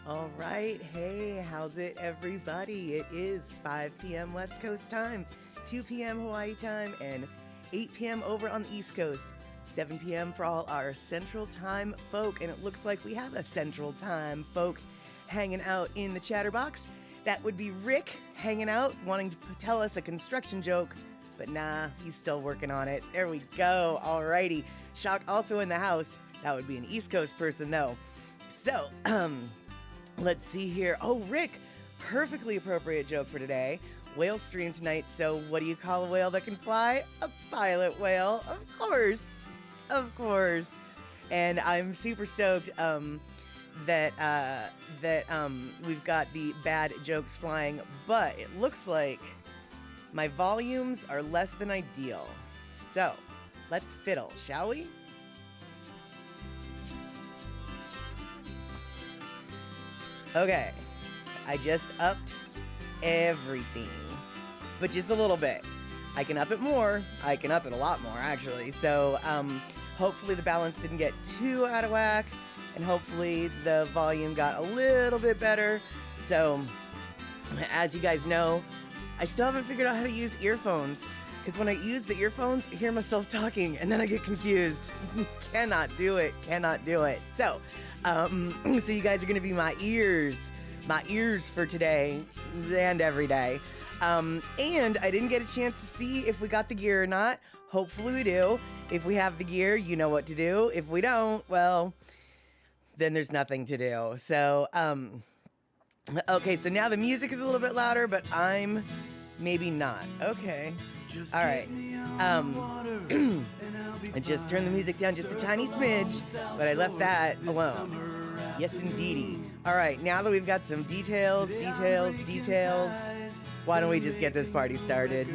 All right. Hey, how's it, everybody? It is 5 p.m. West Coast time, 2 p.m. Hawaii time, and 8 p.m. over on the East Coast. 7 p.m. for all our Central Time folk. And it looks like we have a Central Time folk hanging out in the chatterbox. That would be Rick hanging out, wanting to tell us a construction joke. But nah, he's still working on it. There we go. Alrighty. Shock also in the house. That would be an East Coast person, though. So, let's see here. Oh, Rick, perfectly appropriate joke for today. Whale stream tonight, so what do you call a whale that can fly? A pilot whale, of course. Of course. And I'm super stoked that we've got the bad jokes flying, but it looks like my volumes are less than ideal. So, let's fiddle, shall we? Okay, I just upped everything, but just a little bit. I can up it more. I can up it a lot more, actually. So hopefully the balance didn't get too out of whack, and hopefully the volume got a little bit better. So as you guys know, I still haven't figured out how to use earphones, because when I use the earphones, I hear myself talking, and then I get confused. Cannot do it. So you guys are going to be my ears for today and every day. And I didn't get a chance to see if we got the gear or not. Hopefully we do. If we have the gear, you know what to do. If we don't, well, then there's nothing to do. So, okay, so now the music is a little bit louder, but I'm maybe not. Okay. All right. I just turned the music down just a tiny smidge, but I left that alone. Yes, indeedy. All right, now that we've got some details, why don't we just get this party started?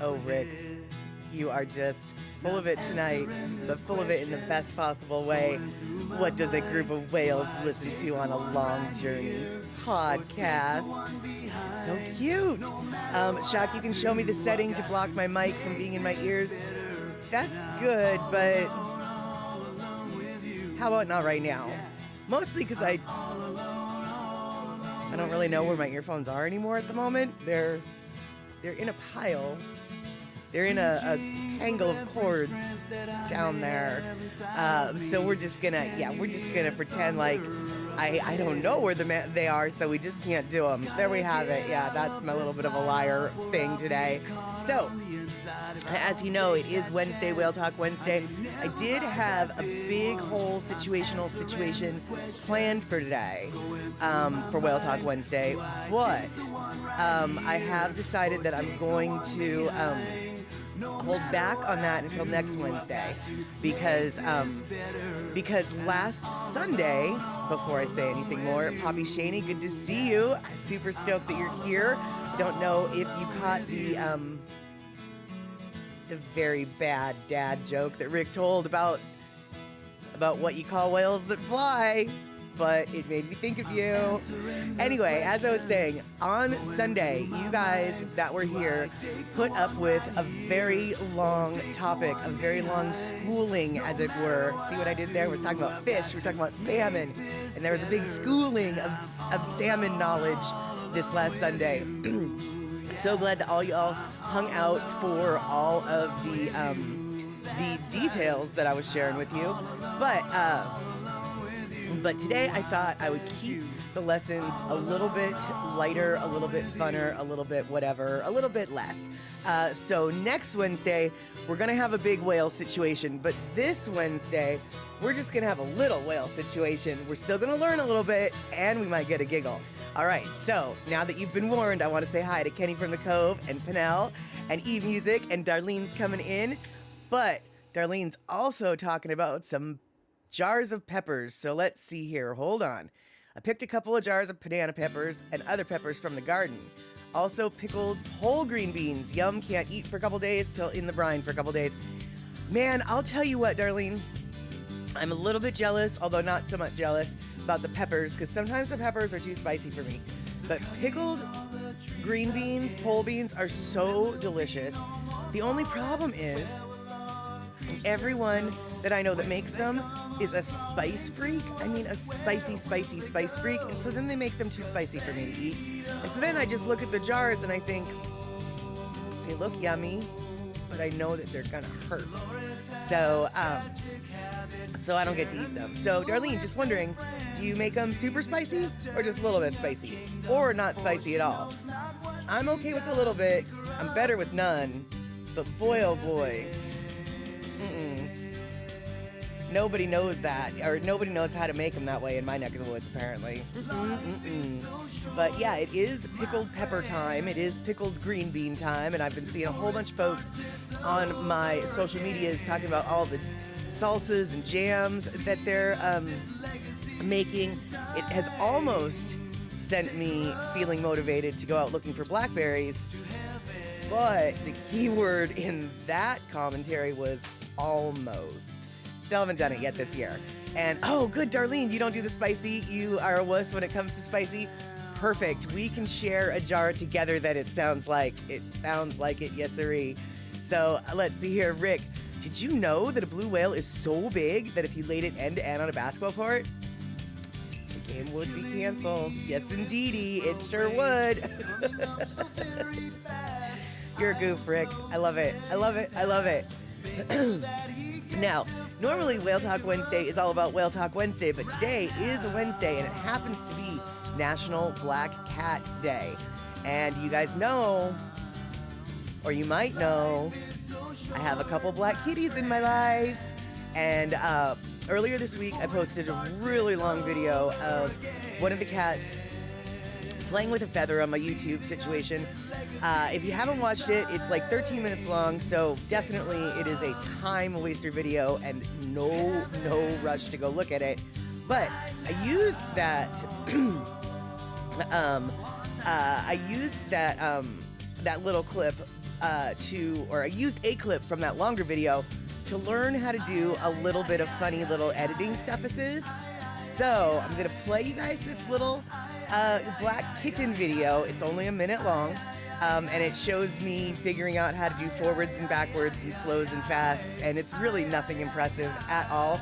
Oh, Rick, you are just full of it tonight, but full of it in the best possible way. What does a group of whales listen to on a long journey podcast? So cute. Shock, you can show me the setting to block my mic from being in my ears. That's good, but how about not right now? Mostly because I don't really know where my earphones are anymore at the moment. They're in a pile. They're in a tangle of cords down there. So we're just gonna pretend like I don't know where they are, so we just can't do them. There we have it. Yeah, that's my little bit of a liar thing today. So, as you know, it is Wednesday, Whale Talk Wednesday. I did have a big whole situation planned for today, for Whale Talk Wednesday, but I have decided that I'm going to hold back on that until next Wednesday, because last Sunday, before I say anything more, Poppy Shaney, good to see you. Super stoked that you're here. Don't know if you caught the very bad dad joke that Rick told about what you call whales that fly, but it made me think of you. Anyway, as I was saying, on Sunday, you guys that were here put up with a very long topic, a very long schooling, as it were. See what I did there? We're talking about fish, we're talking about salmon, and there was a big schooling of salmon knowledge this last Sunday. So glad that all y'all hung out for all of the details that I was sharing with you. But today I thought I would keep the lessons a little bit lighter, a little bit funner, a little bit whatever, a little bit less. So next Wednesday, we're going to have a big whale situation. But this Wednesday, we're just going to have a little whale situation. We're still going to learn a little bit, and we might get a giggle. All right, so now that you've been warned, I want to say hi to Kenny from the Cove and Pinnell and Eve Music, and Darlene's coming in. But Darlene's also talking about some jars of peppers. So let's see here. Hold on. I picked a couple of jars of banana peppers and other peppers from the garden. Also pickled whole green beans. Yum, can't eat for a couple days till in the brine for a couple days. Man, I'll tell you what, Darlene. I'm a little bit jealous, although not so much jealous, about the peppers, because sometimes the peppers are too spicy for me. But pickled green beans, pole beans are so delicious. The only problem is everyone that I know that makes them is a spice freak. I mean, a spicy spice freak. And so then they make them too spicy for me to eat. And so then I just look at the jars and I think, they look yummy, but I know that they're gonna hurt. So I don't get to eat them. So Darlene, just wondering, do you make them super spicy or just a little bit spicy? Or not spicy at all? I'm okay with a little bit. I'm better with none. But boy, oh boy. Nobody knows that, or nobody knows how to make them that way in my neck of the woods, apparently. But yeah, it is pickled pepper time. It is pickled green bean time, and I've been seeing a whole bunch of folks on my social medias talking about all the salsas and jams that they're making. It has almost sent me feeling motivated to go out looking for blackberries, but the key word in that commentary was almost. Still haven't done it yet this year. And oh, good, Darlene, you don't do the spicy. You are a wuss when it comes to spicy. Perfect. We can share a jar together that it sounds like. It sounds like it, yes sirree. So let's see here, Rick. Did you know that a blue whale is so big that if you laid it end to end on a basketball court, the game would be canceled? Yes, indeedy, it sure would. You're a goof, Rick. I love it. I love it. I love it. Now, normally Whale Talk Wednesday is all about Whale Talk Wednesday, but today is a Wednesday and it happens to be National Black Cat Day. And you guys know, or you might know, I have a couple black kitties in my life. And earlier this week, I posted a really long video of one of the cats playing with a feather on my YouTube situation. If you haven't watched it, it's like 13 minutes long, so definitely it is a time waster video and no rush to go look at it. But I used that that little clip I used a clip from that longer video to learn how to do a little bit of funny little editing stuffuses. So I'm gonna play you guys this little black kitten video. It's only a minute long, and it shows me figuring out how to do forwards and backwards and slows and fasts, and it's really nothing impressive at all.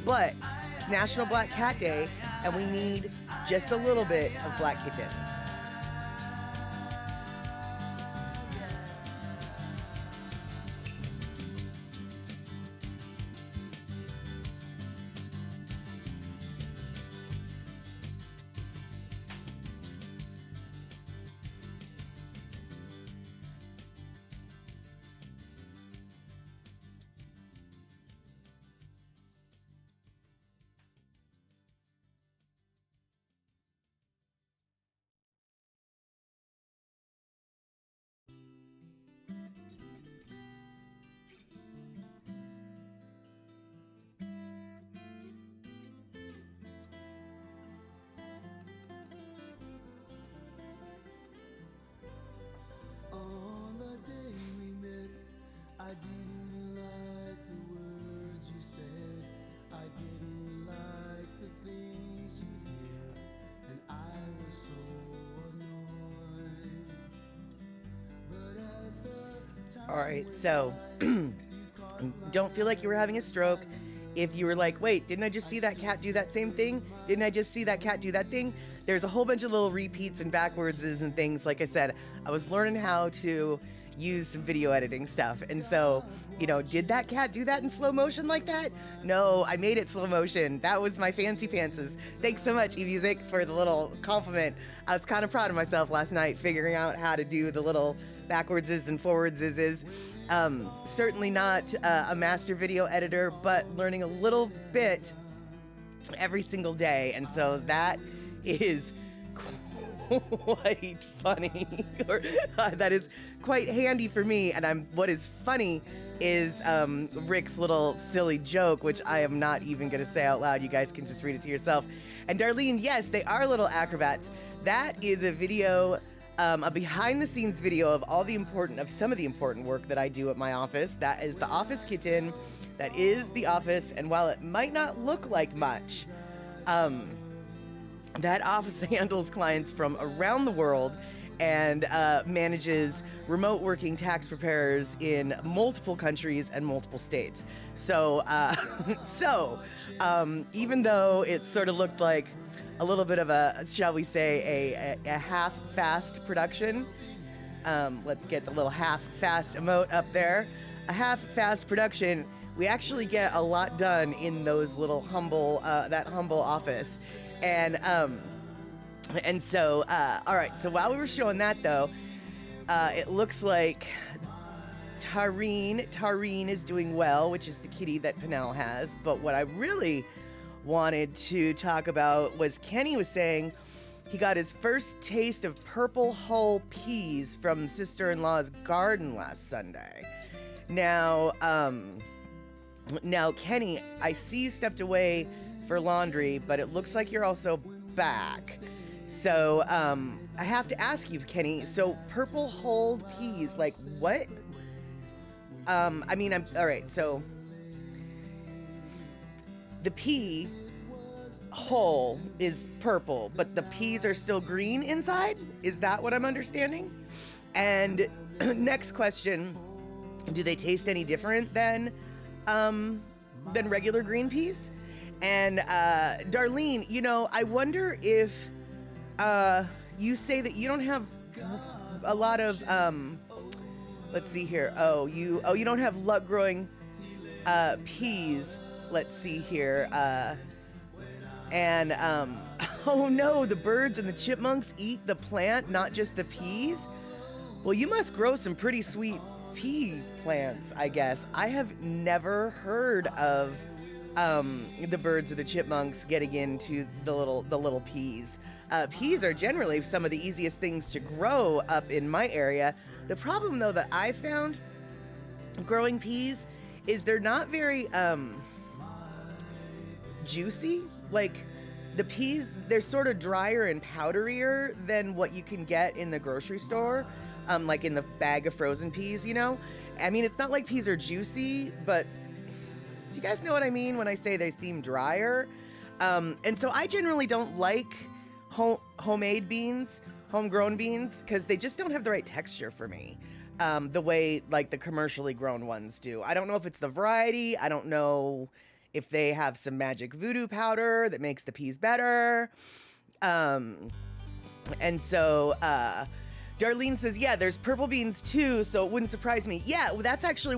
But it's National Black Cat Day, and we need just a little bit of black kittens. I didn't like the words you said. I didn't like the things you did, and I was so annoyed. But as the time All right, so don't feel like you were having a stroke. If you were like, wait, didn't I just see that cat do that same thing? Didn't I just see that cat do that thing? There's a whole bunch of little repeats and backwardses and things. Like I said, I was learning how to use some video editing stuff. And so, did that cat do that in slow motion like that? No, I made it slow motion. That was my fancy pantses. Thanks so much, eMusic, for the little compliment. I was kind of proud of myself last night figuring out how to do the little backwardses and forwardses. Certainly not a master video editor, but learning a little bit every single day. And so that is quite funny, or that is quite handy for me. And what is funny is Rick's little silly joke, which I am not even going to say out loud. You guys can just read it to yourself. And Darlene, yes, they are little acrobats. That is a video a behind the scenes video of some of the important work that I do at my office. That is the office kitchen. That is the office. And while it might not look like much, that office handles clients from around the world and manages remote working tax preparers in multiple countries and multiple states. So, even though it sort of looked like a little bit of a, shall we say, a half-fast production, let's get the little half-fast emote up there. A half-fast production, we actually get a lot done in those little humble, that humble office. And so, all right, so while we were showing that, though, it looks like Tareen is doing well, which is the kitty that Pinnell has. But what I really wanted to talk about was Kenny was saying he got his first taste of purple hull peas from sister-in-law's garden last Sunday. Now, Kenny, I see you stepped away for laundry, but it looks like you're also back. So, I have to ask you, Kenny, so purple hulled peas, like what? All right, so the pea hull is purple, but the peas are still green inside? Is that what I'm understanding? And next question, do they taste any different than regular green peas? And Darlene, I wonder if you say that you don't have a lot of let's see here. You don't have luck growing peas. Let's see here. Oh no, the birds and the chipmunks eat the plant, not just the peas. Well, you must grow some pretty sweet pea plants, I guess. I have never heard of the birds or the chipmunks getting into the little peas. Peas are generally some of the easiest things to grow up in my area. The problem, though, that I found growing peas is they're not very juicy. Like, the peas, they're sort of drier and powderier than what you can get in the grocery store, like in the bag of frozen peas, I mean, it's not like peas are juicy, but do you guys know what I mean when I say they seem drier? And so I generally don't like homemade beans, homegrown beans, because they just don't have the right texture for me, the way like the commercially grown ones do. I don't know if it's the variety. I don't know if they have some magic voodoo powder that makes the peas better. And so Darlene says, yeah, there's purple beans too, so it wouldn't surprise me. Yeah, well, that's actually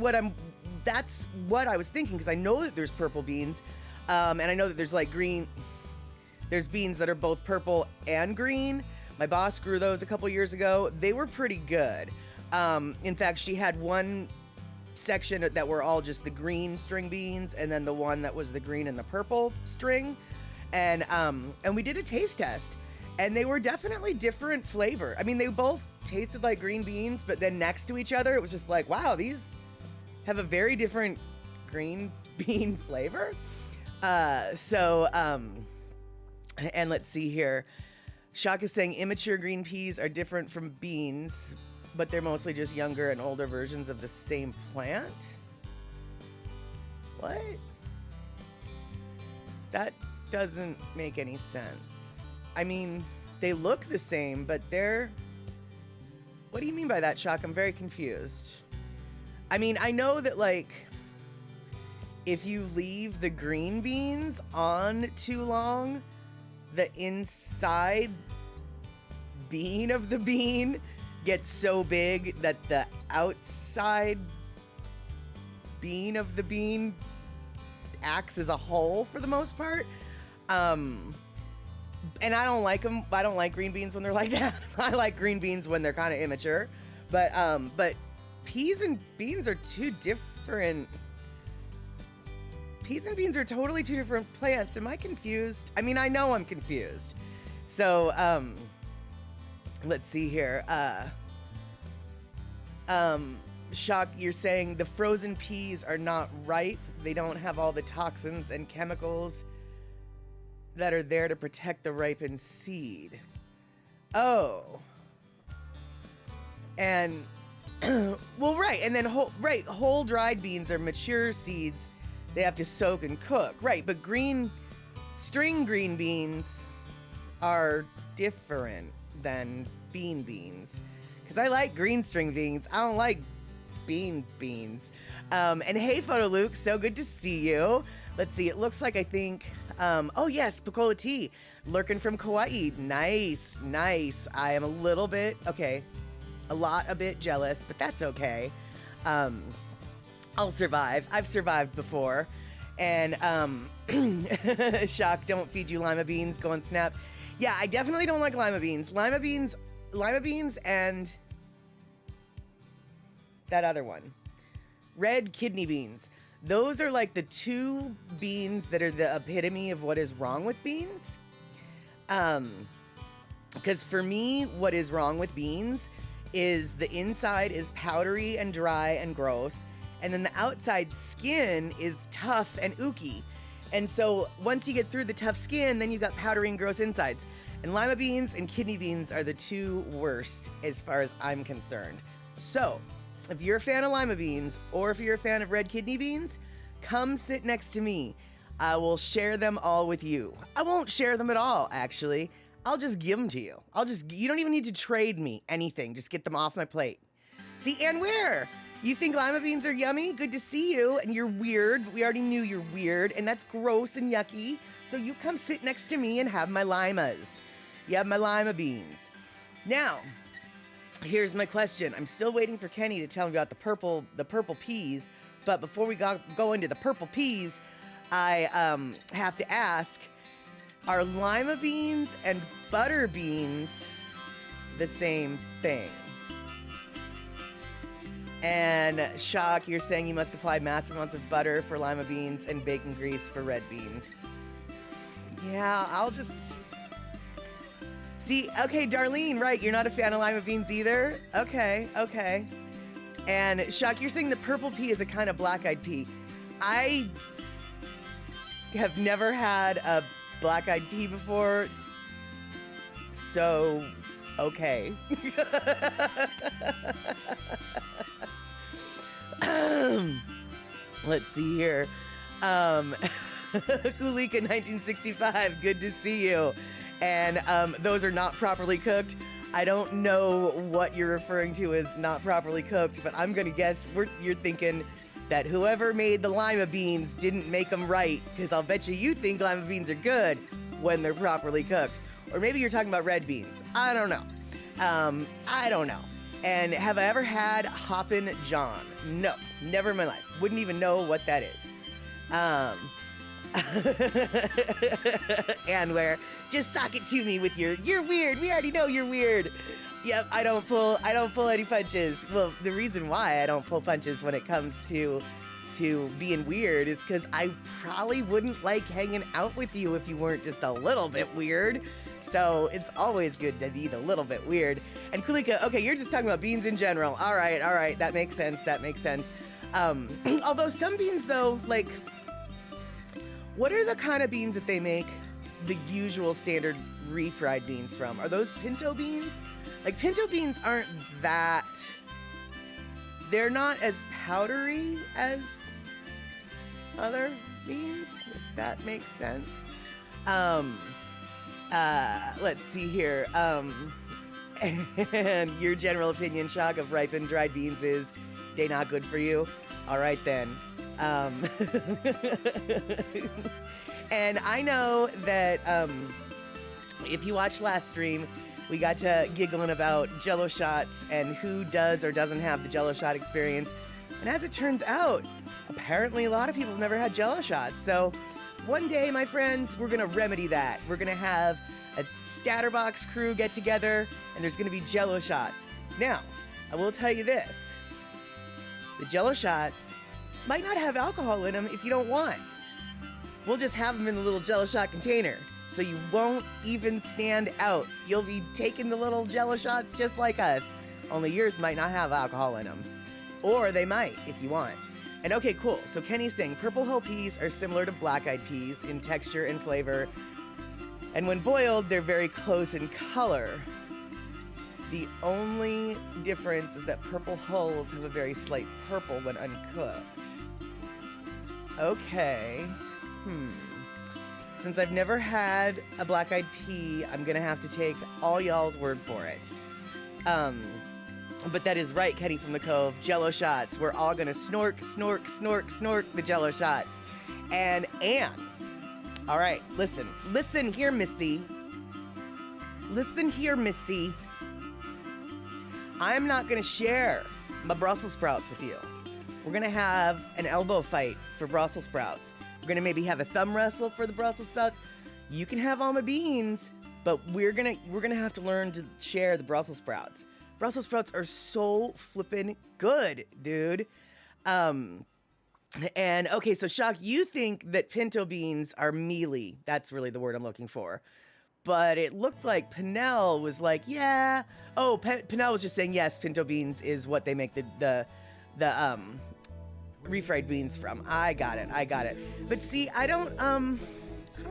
that's what I was thinking, because I know that there's purple beans, and I know that there's like green. There's beans that are both purple and green. My boss grew those a couple years ago. They were pretty good. In fact, she had one section that were all just the green string beans, and then the one that was the green and the purple string. And we did a taste test, and they were definitely different flavor. I mean, they both tasted like green beans, but then next to each other, it was just like, wow, these have a very different green bean flavor. And let's see here. Shock is saying immature green peas are different from beans, but they're mostly just younger and older versions of the same plant. What? That doesn't make any sense. I mean, they look the same, but they're... What do you mean by that, Shock? I'm very confused. I mean, I know that, like, if you leave the green beans on too long, the inside bean of the bean gets so big that the outside bean of the bean acts as a whole for the most part. And I don't like them. I don't like green beans when they're like that. I like green beans when they're kind of immature. But peas and beans are two different. Peas and beans are totally two different plants. Am I confused? I mean, I know I'm confused. So, let's see here. Shock, you're saying the frozen peas are not ripe. They don't have all the toxins and chemicals that are there to protect the ripened seed. Oh. And well, right, and then whole dried beans are mature seeds. They have to soak and cook, right? But string green beans are different than beans, because I like green string beans. I don't like beans. And hey, Photo Luke, so good to see you. Let's see. It looks like oh yes, Picola tea, lurking from Kauai. Nice. I am a bit jealous, but that's okay. I'll survive. I've survived before. And Shock, don't feed you lima beans. Go on Snap. Yeah, I definitely don't like lima beans. Lima beans, and that other one, red kidney beans. Those are like the two beans that are the epitome of what is wrong with beans. Because for me, what is wrong with beans is the inside is powdery and dry and gross, and then the outside skin is tough and ooky. And so once you get through the tough skin, then you've got powdery and gross insides. And lima beans and kidney beans are the two worst as far as I'm concerned. So if you're a fan of lima beans, or if you're a fan of red kidney beans, come sit next to me. I will share them all with you. I won't share them at all, actually. I'll just give them to you. You don't even need to trade me anything. Just get them off my plate. See, and where? You think lima beans are yummy? Good to see you. And you're weird. We already knew you're weird, and that's gross and yucky. So you come sit next to me and have my limas. You have my lima beans. Now, here's my question. I'm still waiting for Kenny to tell me about the purple peas. But before we go into the purple peas, I have to ask, are lima beans and butter beans the same thing? And Shock, you're saying you must apply massive amounts of butter for lima beans and bacon grease for red beans. Yeah, I'll just... See, okay, Darlene, right, you're not a fan of lima beans either? Okay. And Shock, you're saying the purple pea is a kind of black-eyed pea. I have never had a black-eyed pea before, so okay. Let's see here. Kulika 1965, good to see you. And those are not properly cooked. I don't know what you're referring to as not properly cooked, but I'm gonna guess you're thinking that whoever made the lima beans didn't make them right, because I'll bet you think lima beans are good when they're properly cooked. Or maybe you're talking about red beans. I don't know. And have I ever had Hoppin' John? No, never in my life. Wouldn't even know what that is. And where just sock it to me with you're weird. We already know you're weird. Yep, I don't pull any punches. Well, the reason why I don't pull punches when it comes to being weird is because I probably wouldn't like hanging out with you if you weren't just a little bit weird. So it's always good to be the little bit weird. And Kulika, okay, you're just talking about beans in general. All right, that makes sense. Although some beans though, like, what are the kind of beans that they make the usual standard refried beans from? Are those pinto beans? Like, pinto beans aren't that... They're not as powdery as other beans, if that makes sense. Let's see here. And your general opinion, Shock, of ripened dried beans is they not good for you? All right, then. And I know that if you watched last stream, we got to giggling about Jell-O shots and who does or doesn't have the Jell-O shot experience. And as it turns out, apparently a lot of people have never had Jell-O shots. So one day, my friends, we're going to remedy that. We're going to have a Statterbox crew get together, and there's going to be Jell-O shots. Now, I will tell you this. The Jell-O shots might not have alcohol in them if you don't want. We'll just have them in the little Jell-O shot container, so you won't even stand out. You'll be taking the little Jell-O shots just like us, only yours might not have alcohol in them. Or they might, if you want. And okay, cool. So Kenny's saying purple hill peas are similar to black-eyed peas in texture and flavor. And when boiled, they're very close in color. The only difference is that purple hulls have a very slight purple when uncooked. Okay. Since I've never had a black-eyed pea, I'm gonna have to take all y'all's word for it. But that is right, Kenny from the Cove. Jello shots. We're all gonna snork, snork, snork, snork the Jello shots. And all right, listen here, Missy. Listen here, Missy. I'm not gonna share my Brussels sprouts with you. We're gonna have an elbow fight for Brussels sprouts. We're gonna maybe have a thumb wrestle for the Brussels sprouts. You can have all my beans, but we're gonna have to learn to share the Brussels sprouts. Brussels sprouts are so flippin' good, dude. And okay, so Shock, you think that pinto beans are mealy. That's really the word I'm looking for. But it looked like Pinnell was like, yeah. Oh, Pinnell was just saying, yes, pinto beans is what they make the refried beans from. I got it. But see, I don't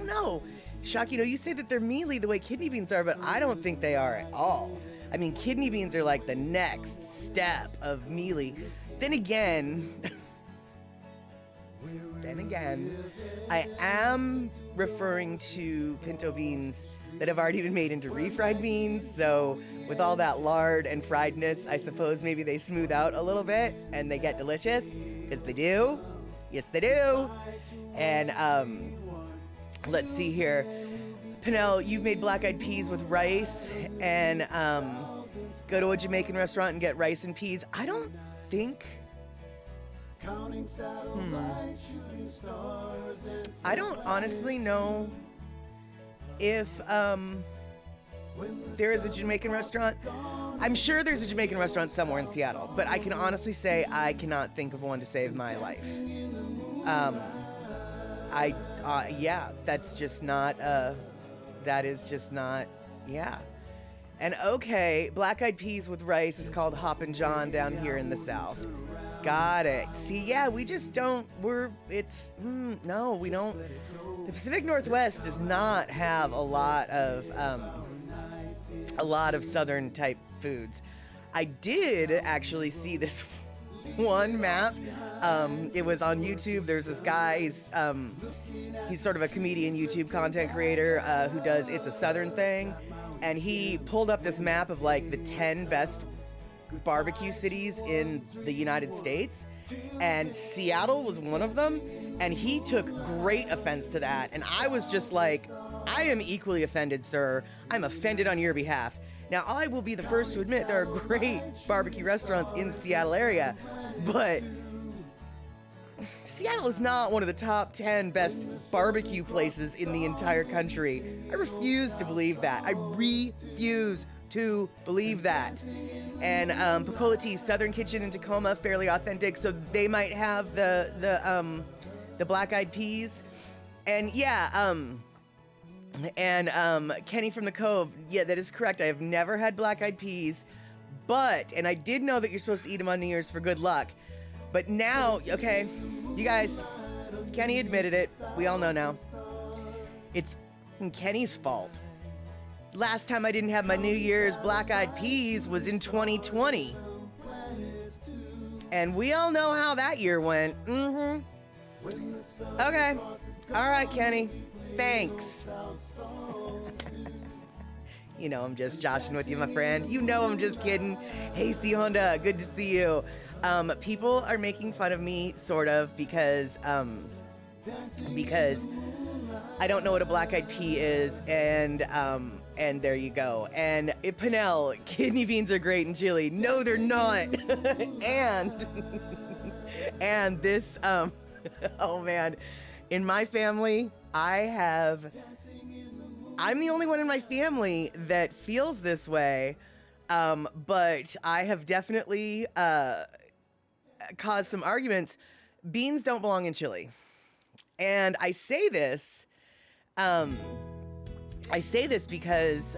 know. Shock, you say that they're mealy the way kidney beans are, but I don't think they are at all. I mean, kidney beans are like the next step of mealy. Then again, I am referring to pinto beans that have already been made into refried beans. So with all that lard and friedness, I suppose maybe they smooth out a little bit and they get delicious, because they do. Yes, they do. And let's see here. Pinnell, you've made black-eyed peas with rice and go to a Jamaican restaurant and get rice and peas. I don't think... I don't honestly know if there is a Jamaican restaurant. I'm sure there's a Jamaican restaurant somewhere in Seattle, but I can honestly say I cannot think of one to save my life. Yeah, that's just not, that is just not, yeah. And okay, black-eyed peas with rice is called Hoppin' John down here in the South. Got it. See, yeah, we just don't, no, we don't. The Pacific Northwest does not have a lot of Southern type foods. I did actually see this one map. It was on YouTube. There's this guy, he's sort of a comedian YouTube content creator who does It's a Southern Thing. And he pulled up this map of like the 10 best barbecue cities in the United States, and Seattle was one of them, and he took great offense to that, and I was just like, I am equally offended, sir. I'm offended on your behalf. Now, I will be the first to admit there are great barbecue restaurants in the Seattle area, but Seattle is not one of the top 10 best barbecue places in the entire country. I refuse to believe that. I refuse to believe that. And Picola Tea's Southern Kitchen in Tacoma, fairly authentic, so they might have the black-eyed peas. And yeah, Kenny from the Cove, yeah, that is correct. I have never had black-eyed peas, and I did know that you're supposed to eat them on New Year's for good luck. But now, okay, you guys, Kenny admitted it. We all know now. It's Kenny's fault. Last time I didn't have my New Year's black-eyed peas was in 2020. And we all know how that year went. Okay. All right, Kenny. Thanks. You know I'm just joshing with you, my friend. You know I'm just kidding. Hey, C Honda, good to see you. People are making fun of me, sort of, because I don't know what a black-eyed pea is, and there you go. And Pinnell, kidney beans are great in chili. No, they're not. and this, oh man, in my family, I'm the only one in my family that feels this way, but I have definitely caused some arguments. Beans don't belong in chili. And I say this because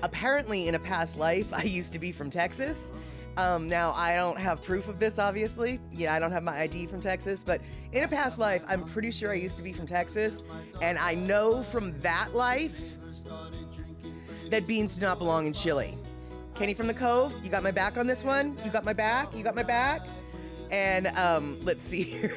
apparently in a past life, I used to be from Texas. Now, I don't have proof of this, obviously. Yeah, I don't have my ID from Texas, but in a past life, I'm pretty sure I used to be from Texas. And I know from that life that beans do not belong in chili. Kenny from the Cove, you got my back on this one? You got my back? You got my back? And let's see here.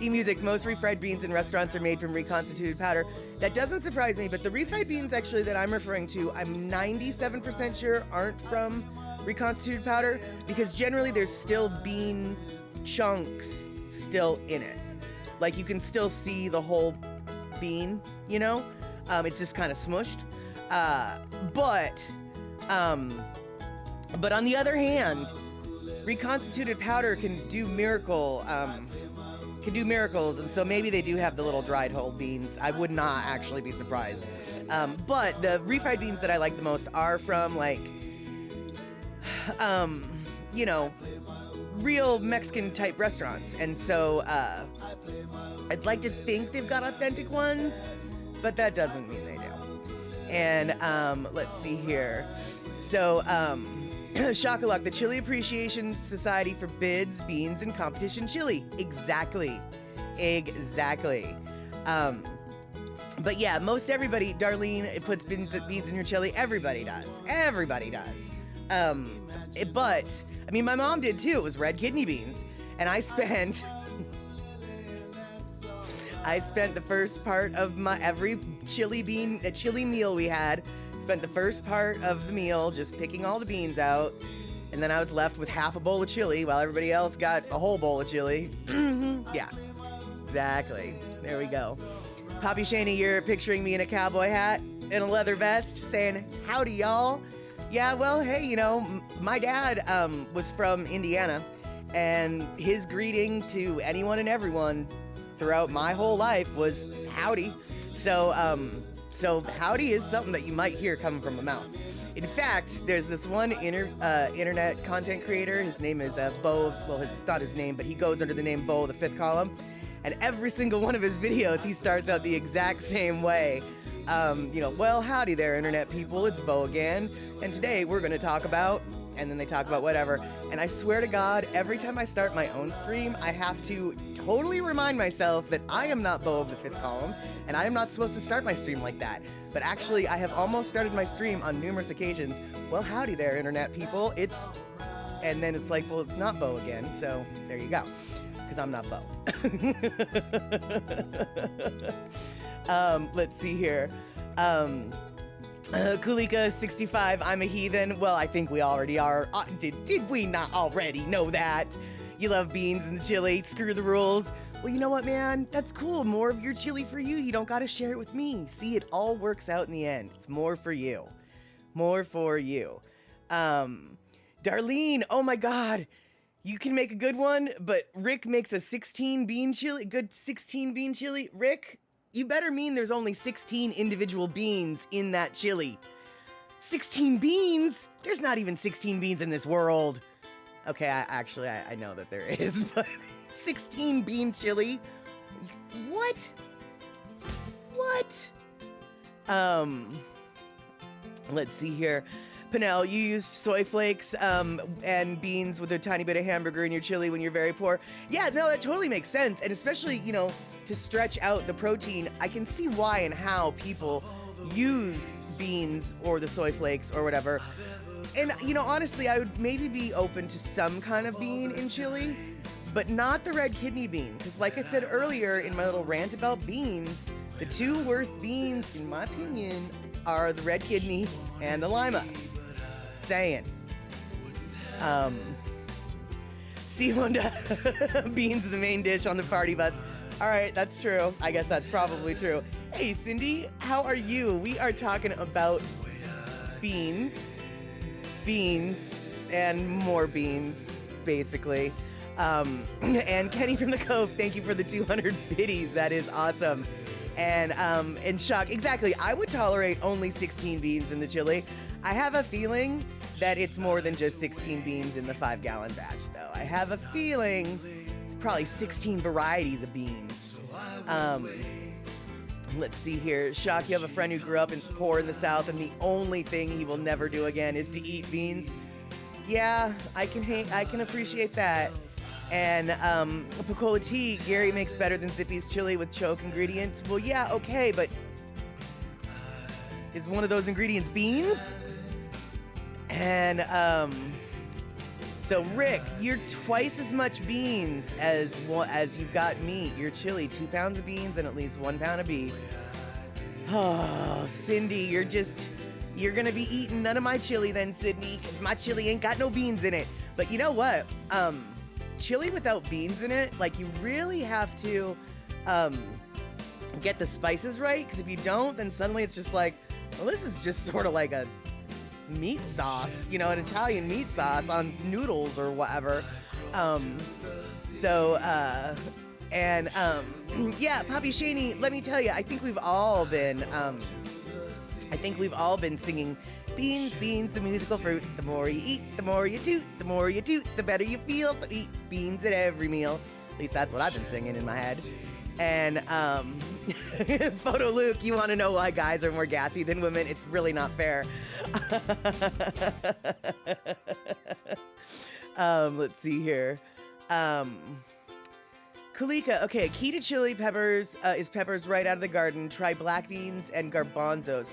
E-Music, most refried beans in restaurants are made from reconstituted powder. That doesn't surprise me, but the refried beans actually that I'm referring to, I'm 97% sure aren't from reconstituted powder, because generally there's still bean chunks still in it. Like you can still see the whole bean, you know? It's just kind of smushed. But on the other hand, reconstituted powder can do miracles, and so maybe they do have the little dried whole beans. I would not actually be surprised. But the refried beans that I like the most are from like, you know, real Mexican type restaurants, and so I'd like to think they've got authentic ones, but that doesn't mean they do. And let's see here. So Shakalak, the Chili Appreciation Society forbids beans in competition chili. Exactly. But yeah, most everybody, Darlene, puts beans in your chili. Everybody does. But I mean, my mom did too. It was red kidney beans, and I spent the first part of my every chili meal we had. Spent the first part of the meal just picking all the beans out, and then I was left with half a bowl of chili while everybody else got a whole bowl of chili. Yeah, exactly. There we go. Poppy Shaney, you're picturing me in a cowboy hat and a leather vest saying, howdy, y'all. Yeah, well, hey, you know, my dad was from Indiana, and his greeting to anyone and everyone throughout my whole life was howdy. So howdy is something that you might hear coming from a mouth. In fact, there's this one internet content creator. His name is Bo. Well, it's not his name, but he goes under the name Bo, the fifth column. And every single one of his videos, he starts out the exact same way. You know, well, howdy there, internet people. It's Bo again. And today we're going to talk about, and then they talk about whatever. And I swear to God, every time I start my own stream, I have to totally remind myself that I am not Bo of the fifth column, and I am not supposed to start my stream like that. But actually, I have almost started my stream on numerous occasions. Well, howdy there, internet people. And then it's like, well, it's not Bo again. So there you go, because I'm not Bo. Let's see here. Kulika 65, I'm a heathen. Well, I think we already are. Did we not already know that? You love beans and the chili. Screw the rules. Well, you know what, man? That's cool. More of your chili for you. You don't got to share it with me. See, it all works out in the end. It's more for you. More for you. Darlene, oh my God. You can make a good one, but Rick makes a 16 bean chili. Good 16 bean chili. Rick, you better mean there's only 16 individual beans in that chili. 16 beans? There's not even 16 beans in this world. Okay, I know that there is, but 16 bean chili? What? Let's see here. Panel, you used soy flakes and beans with a tiny bit of hamburger in your chili when you're very poor. Yeah, no, that totally makes sense. And especially, you know, to stretch out the protein, I can see why and how people use beans or the soy flakes or whatever. And, you know, honestly, I would maybe be open to some kind of bean in chili, but not the red kidney bean. Because like I said earlier in my little rant about beans, the two worst beans, in my opinion, are the red kidney and the lima. Saying. Seahonda, beans are the main dish on the party bus. All right, that's true. I guess that's probably true. Hey, Cindy, how are you? We are talking about beans, and more beans, basically. And Kenny from the Cove, thank you for the 200 biddies. That is awesome. And Shock, exactly. I would tolerate only 16 beans in the chili. I have a feeling that it's more than just 16 beans in the 5-gallon batch, though. I have a feeling it's probably 16 varieties of beans. Let's see here. Shock, you have a friend who grew up poor in the South, and the only thing he will never do again is to eat beans. Yeah, I can appreciate that. And Picola tea, Gary makes better than Zippy's chili with choke ingredients. Well, yeah, okay, but is one of those ingredients beans? And so Rick, you're twice as much beans as you've got meat. You're chili, 2 pounds of beans and at least 1 pound of beef. Oh, Cindy, you're gonna be eating none of my chili then, Sydney, because my chili ain't got no beans in it. But you know what? Chili without beans in it, like, you really have to get the spices right, because if you don't, then suddenly it's just like, well, this is just sort of like a meat sauce, you know, an Italian meat sauce on noodles or whatever. Yeah, Poppy Shaney, let me tell you, I think we've all been singing beans, beans, the musical fruit. The more you eat, the more you toot. The more you toot, the better you feel. So eat beans at every meal. At least that's what I've been singing in my head. And Photo Luke, you want to know why guys are more gassy than women? It's really not fair. Let's see here. Kalika, okay, key to chili peppers is peppers right out of the garden. Try black beans and garbanzos.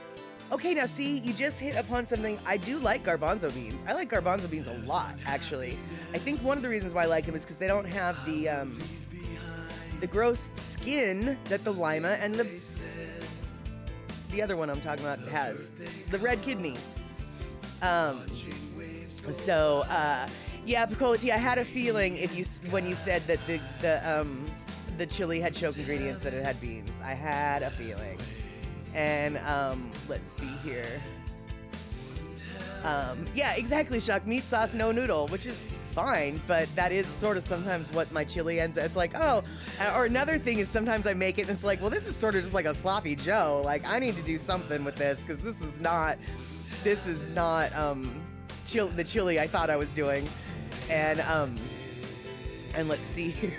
Okay, now see, you just hit upon something. I do like garbanzo beans. I like garbanzo beans a lot, actually. I think one of the reasons why I like them is because they don't have the gross skin that the lima and the other one I'm talking about has. The red kidneys. Yeah, Picolati, I had a feeling when you said that the chili had choke ingredients that it had beans. I had a feeling. And let's see here. Yeah, exactly, Chuck. Meat sauce, no noodle, which is fine, but that is sort of sometimes what my chili ends up. It's like, oh, or another thing is sometimes I make it and it's like, well, this is sort of just like a sloppy Joe. Like, I need to do something with this because this is not the chili I thought I was doing. And let's see here.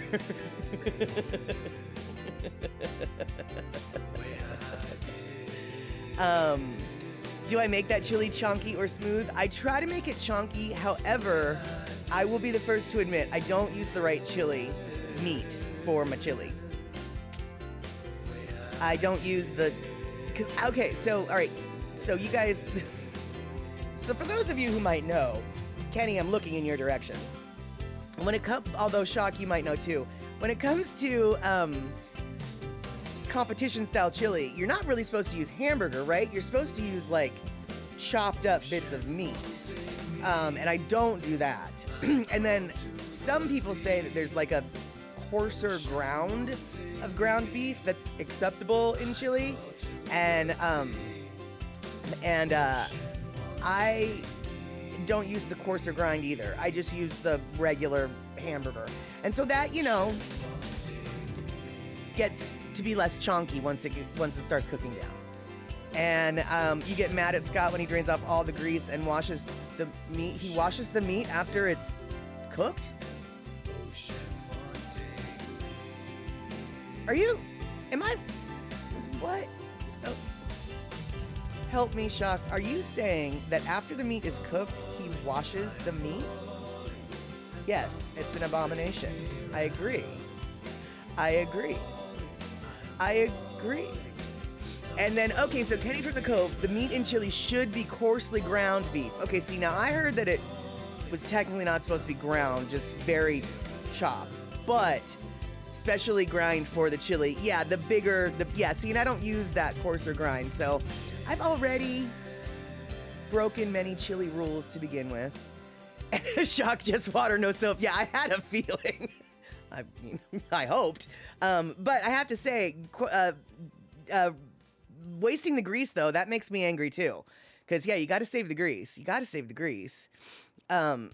Do I make that chili chunky or smooth? I try to make it chunky. However, I will be the first to admit I don't use the right chili meat for my chili. I don't use okay, so, all right. So you guys, so for those of you who might know, Kenny, I'm looking in your direction. When it comes, although Shock, you might know too, when it comes to competition style chili, you're not really supposed to use hamburger, right? You're supposed to use like chopped up bits of meat. And I don't do that. And then some people say that there's like a coarser ground of ground beef that's acceptable in chili. And I don't use the coarser grind either. I just use the regular hamburger. And so that, you know, gets to be less chunky once it starts cooking down. And you get mad at Scott when he drains off all the grease and washes the meat. He washes the meat after it's cooked? What? Oh. Help me, Shock. Are you saying that after the meat is cooked, he washes the meat? Yes, it's an abomination. I agree. And then, okay, so Kenny from the Cove, the meat in chili should be coarsely ground beef. Okay, see, now I heard that it was technically not supposed to be ground, just very chopped, but specially grind for the chili. Yeah, see, and I don't use that coarser grind, so I've already broken many chili rules to begin with. Shock, just water, no soap. Yeah, I had a feeling. I mean, I hoped. But I have to say, wasting the grease, though, that makes me angry, too. Because, yeah, you got to save the grease. And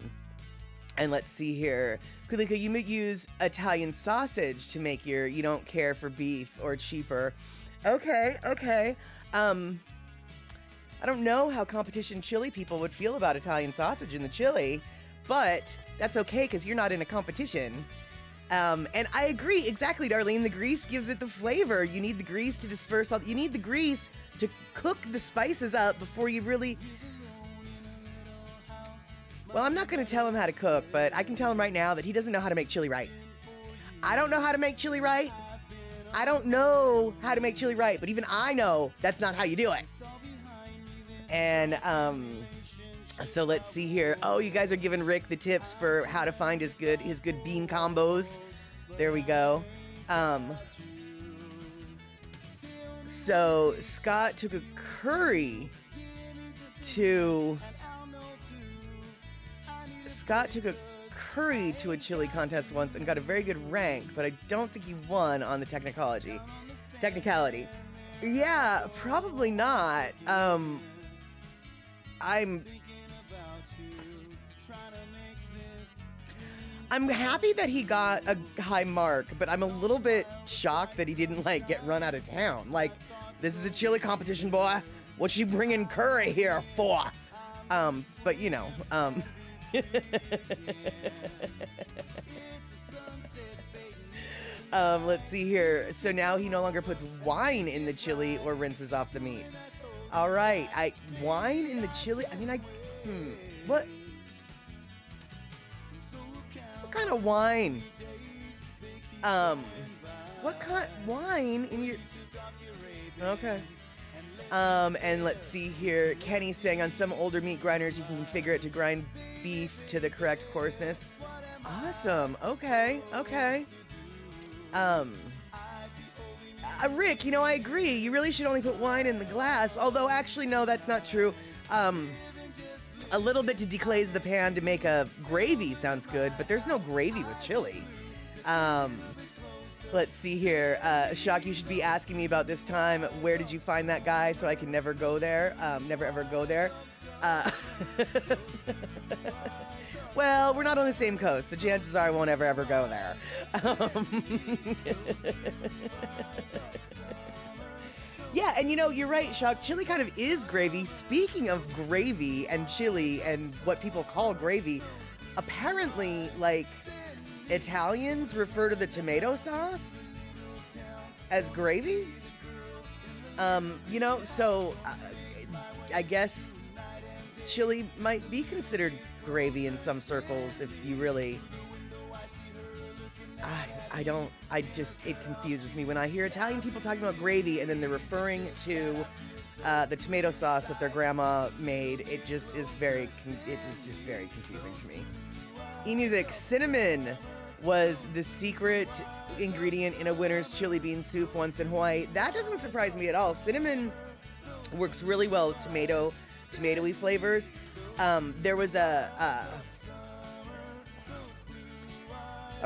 let's see here. Kulika, you might use Italian sausage to make you don't care for beef or cheaper. Okay. I don't know how competition chili people would feel about Italian sausage in the chili, but that's okay because you're not in a competition. And I agree, exactly, Darlene. The grease gives it the flavor. You need the grease to disperse you need the grease to cook the spices up before you really... Well, I'm not going to tell him how to cook, but I can tell him right now that he doesn't know how to make chili right. I don't know how to make chili right. But even I know that's not how you do it. And, So let's see here. Oh, you guys are giving Rick the tips for how to find his good bean combos. There we go. So Scott took a curry to a chili contest once and got a very good rank, but I don't think he won on the technicality. Yeah, probably not. I'm happy that he got a high mark, but I'm a little bit shocked that he didn't like get run out of town. Like, this is a chili competition, boy. What you bringing curry here for? But you know, let's see here. So now he no longer puts wine in the chili or rinses off the meat. All right, wine in the chili. I mean, what kind of wine? What kind wine in your? Okay. And let's see here. Kenny's saying on some older meat grinders you can configure it to grind beef to the correct coarseness. Awesome. Okay. Rick, you know, I agree. You really should only put wine in the glass. Although, actually, no, that's not true. A little bit to deglaze the pan to make a gravy sounds good, but there's no gravy with chili. Let's see here. Shock, you should be asking me about this time. Where did you find that guy so I can never go there? Never ever go there. Well, we're not on the same coast, so chances are I won't ever go there. Yeah, and you know, you're right, Shock. Chili kind of is gravy. Speaking of gravy and chili and what people call gravy, apparently, like, Italians refer to the tomato sauce as gravy. You know, so I guess chili might be considered gravy in some circles if you really... it confuses me when I hear Italian people talking about gravy and then they're referring to the tomato sauce that their grandma made. It just is very confusing to me. eMusic, cinnamon was the secret ingredient in a winter's chili bean soup once in Hawaii. That doesn't surprise me at all. Cinnamon works really well with tomatoey flavors. There was a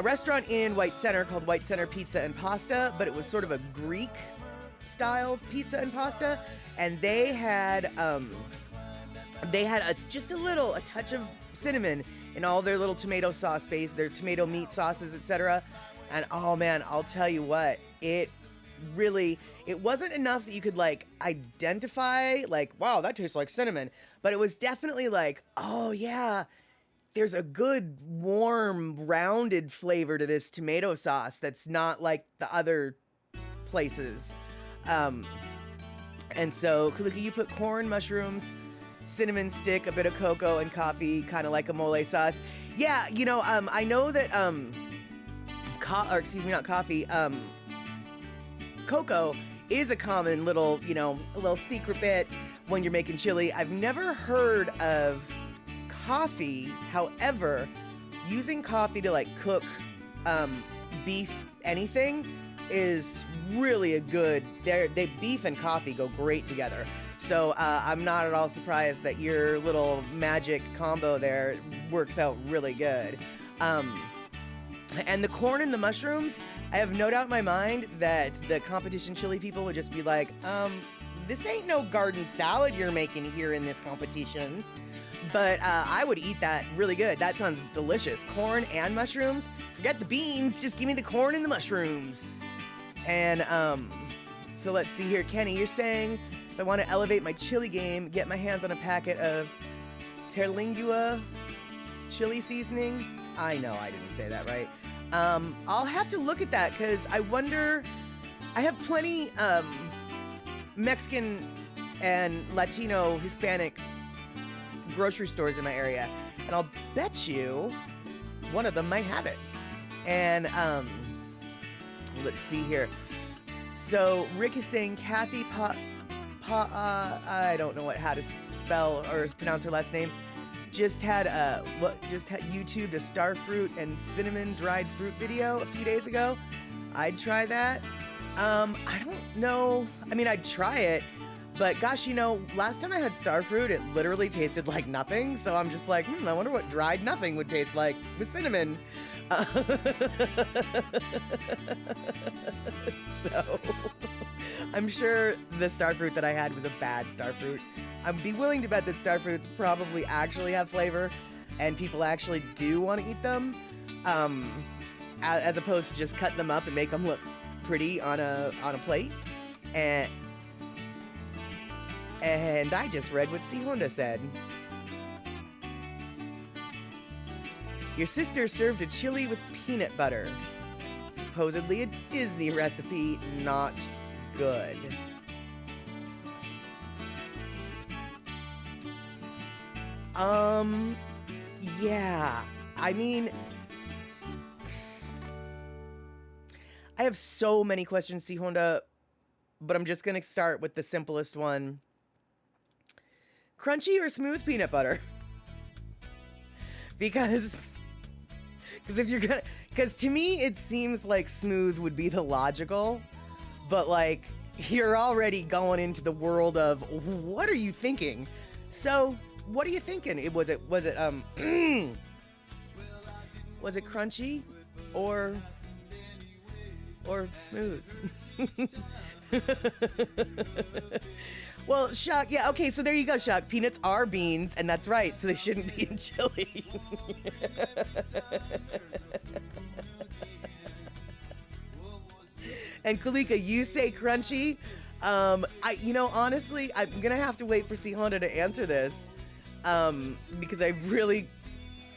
restaurant in White Center called White Center Pizza and Pasta, but it was sort of a Greek style pizza and pasta, and they had just a touch of cinnamon in all their little tomato sauce base, their tomato meat sauces, etc. And oh man, I'll tell you what, it wasn't enough that you could like identify like, wow, that tastes like cinnamon, but it was definitely like, oh yeah, there's a good, warm, rounded flavor to this tomato sauce that's not like the other places. And so, Kulika, you put corn, mushrooms, cinnamon stick, a bit of cocoa, and coffee, kind of like a mole sauce. Yeah, you know, I know that, cocoa is a common little, you know, a little secret bit when you're making chili. I've never heard of coffee. However, using coffee to like cook beef anything is really a good, beef and coffee go great together. So I'm not at all surprised that your little magic combo there works out really good. And the corn and the mushrooms, I have no doubt in my mind that the competition chili people would just be like, this ain't no garden salad you're making here in this competition. But I would eat that really good. That sounds delicious. Corn and mushrooms. Forget the beans. Just give me the corn and the mushrooms. And so let's see here. Kenny, you're saying if I want to elevate my chili game, get my hands on a packet of Terlingua chili seasoning. I know I didn't say that right. I'll have to look at that because I wonder... I have plenty Mexican and Latino, Hispanic grocery stores in my area, and I'll bet you one of them might have it. And let's see here. So Rick is saying Kathy I don't know how to spell or pronounce her last name. just had YouTubed a star fruit and cinnamon dried fruit video a few days ago. I'd try that. I don't know. I mean, I'd try it, but gosh, last time I had star fruit, it literally tasted like nothing. So I'm just like, I wonder what dried nothing would taste like with cinnamon. So I'm sure the star fruit that I had was a bad star fruit. I'd be willing to bet that star fruits probably actually have flavor and people actually do want to eat them, as opposed to just cut them up and make them look pretty on a plate. And I just read what C. Honda said. Your sister served a chili with peanut butter. Supposedly a Disney recipe, not good. Yeah. I mean, I have so many questions, C. Honda, but I'm just going to start with the simplest one. Crunchy or smooth peanut butter? Because if you're gonna, because to me it seems like smooth would be the logical, but like you're already going into the world of what are you thinking? So what are you thinking? Was it was it crunchy or smooth? Well, Shuck, yeah, okay, so there you go, Shuck. Peanuts are beans, and that's right, so they shouldn't be in chili. And Kalika, you say crunchy. Honestly, I'm gonna have to wait for C. Honda to answer this, because I really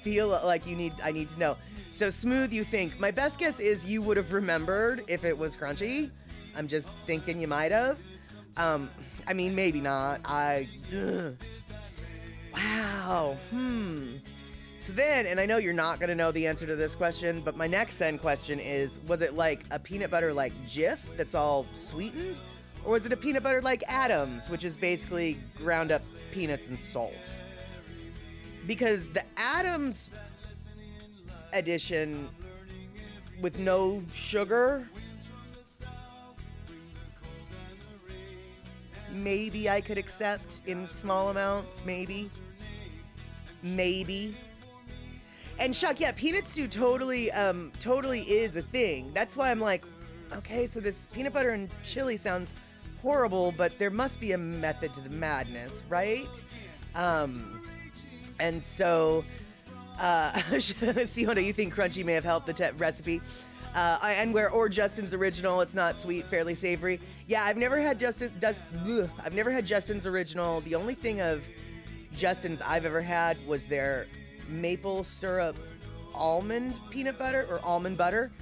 feel like I need to know. So smooth, you think. My best guess is you would have remembered if it was crunchy. I'm just thinking you might have. I mean, maybe not. Wow. So then, and I know you're not going to know the answer to this question, but my next then question is, was it like a peanut butter like Jif that's all sweetened? Or was it a peanut butter like Adams, which is basically ground up peanuts and salt? Because the Adams edition with no sugar, maybe I could accept in small amounts, maybe. And Shuck, yeah, peanut stew totally is a thing. That's why I'm like, okay, so this peanut butter and chili sounds horrible, but there must be a method to the madness, right? And so, Siona, you think crunchy may have helped the recipe? And or Justin's original, it's not sweet, fairly savory. Yeah, I've never had Justin's original. The only thing of Justin's I've ever had was their maple syrup almond peanut butter or almond butter.